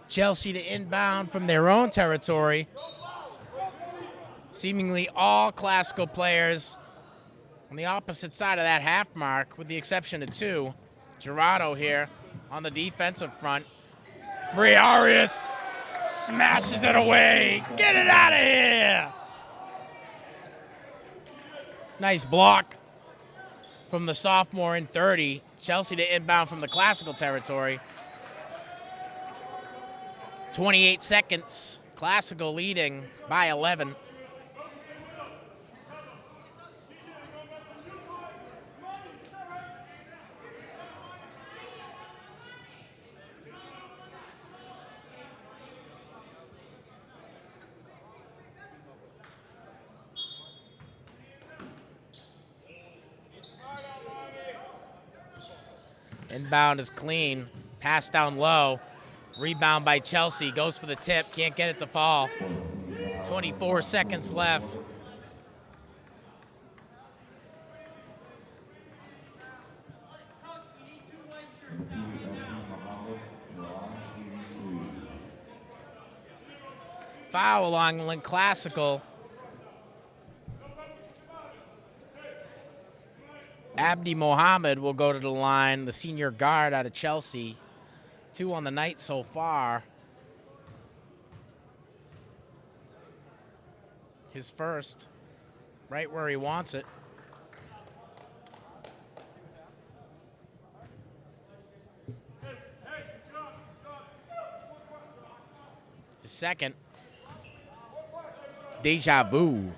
Chelsea to inbound from their own territory. Seemingly all Classical players on the opposite side of that half mark, with the exception of 2. Gerardo here on the defensive front. Briarius smashes it away. Get it out of here. Nice block from the sophomore in 30. Chelsea to inbound from the Classical territory. 28 seconds. Classical leading by 11. Inbound is clean. Pass down low. Rebound by Chelsea. Goes for the tip. Can't get it to fall. 24 seconds left. Foul along Lynn Classical. Abdi Mohammed will go to the line, the senior guard out of Chelsea. 2 on the night so far. His first, right where he wants it. His second. Deja vu.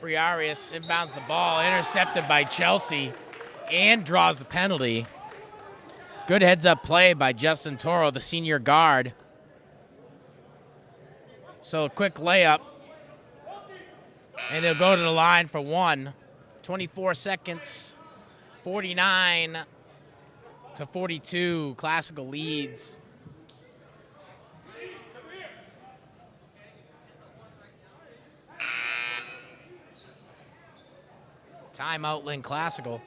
Briarius inbounds the ball, intercepted by Chelsea, and draws the penalty. Good heads-up play by Justin Toro, the senior guard. So a quick layup, and they'll go to the line for 1. 24 seconds, 49-42, Classical leads. Timeout, Lynn Classical.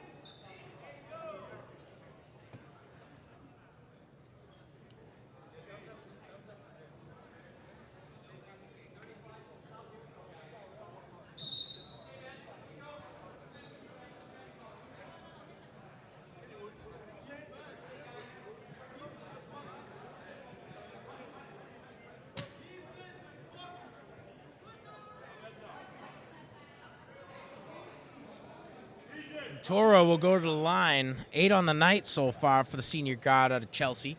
Toro will go to the line. 8 on the night so far for the senior guard out of Chelsea.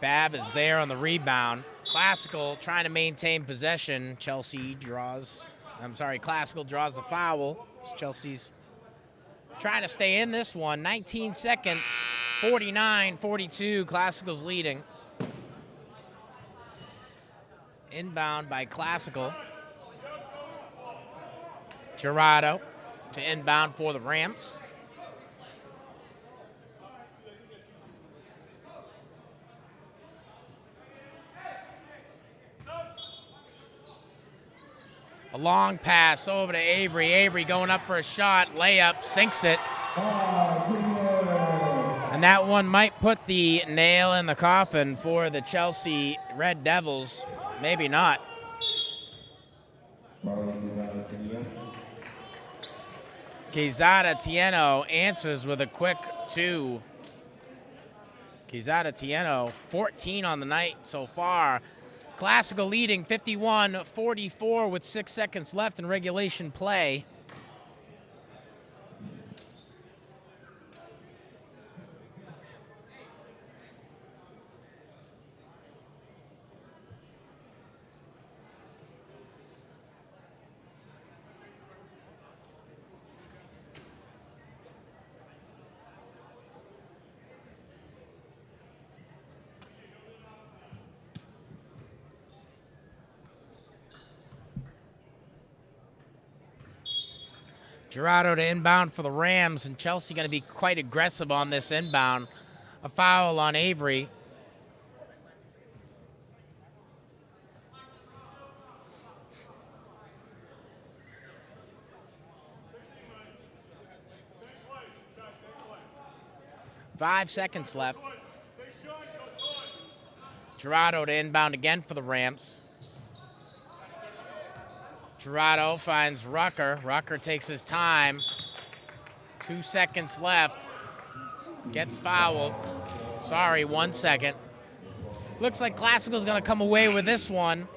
Babb is there on the rebound. Classical trying to maintain possession. Classical draws the foul. Chelsea's trying to stay in this one. 19 seconds. 49-42, Classical's leading. Inbound by Classical. Gerardo to inbound for the Rams. A long pass over to Avery. Avery going up for a shot. Layup, sinks it. And that one might put the nail in the coffin for the Chelsea Red Devils. Maybe not. Quezada Tieno answers with a quick 2. Quezada Tieno, 14 on the night so far. Classical leading 51-44 with 6 seconds left in regulation play. Gerardo to inbound for the Rams, and Chelsea going to be quite aggressive on this inbound. A foul on Avery. Five seconds left. Gerardo to inbound again for the Rams. Gerardo finds Rucker. Rucker takes his time. 2 seconds left. Gets fouled. Sorry, 1 second. Looks like Classical's going to come away with this one.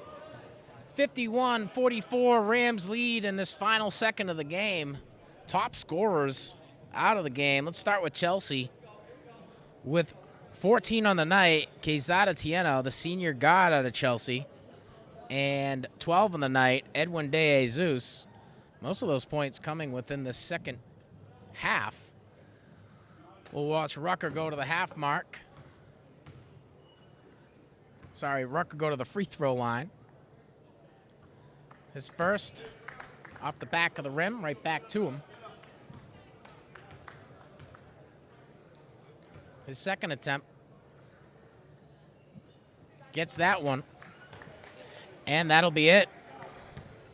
51-44, Rams lead in this final second of the game. Top scorers out of the game. Let's start with Chelsea. With 14 on the night, Quezada Tieno, the senior guard out of Chelsea. And 12 on the night, Edwin De Jesus. Most of those points coming within the second half. We'll watch Rucker go to the half mark. Sorry, Rucker go to the free throw line. His first off the back of the rim, right back to him. His second attempt. Gets that one. And that'll be it.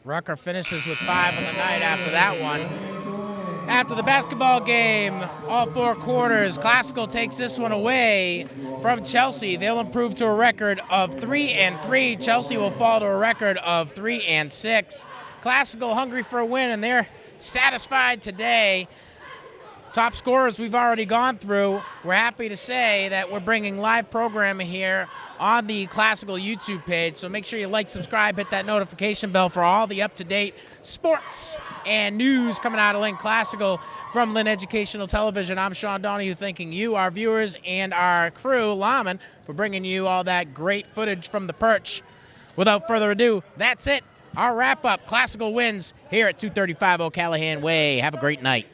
Rucker finishes with 5 on the night after that one. After the basketball game, all 4 quarters, Classical takes this one away from Chelsea. They'll improve to a record of 3-3. Chelsea will fall to a record of 3-6. Classical hungry for a win, and they're satisfied today. Top scorers we've already gone through. We're happy to say that we're bringing live programming here on the Classical YouTube page. So make sure you like, subscribe, hit that notification bell for all the up-to-date sports and news coming out of Lynn Classical from Lynn Educational Television. I'm Sean Donahue, thanking you, our viewers, and our crew, Lyman, for bringing you all that great footage from the perch. Without further ado, that's it. Our wrap-up. Classical wins here at 235 O'Callahan Way. Have a great night.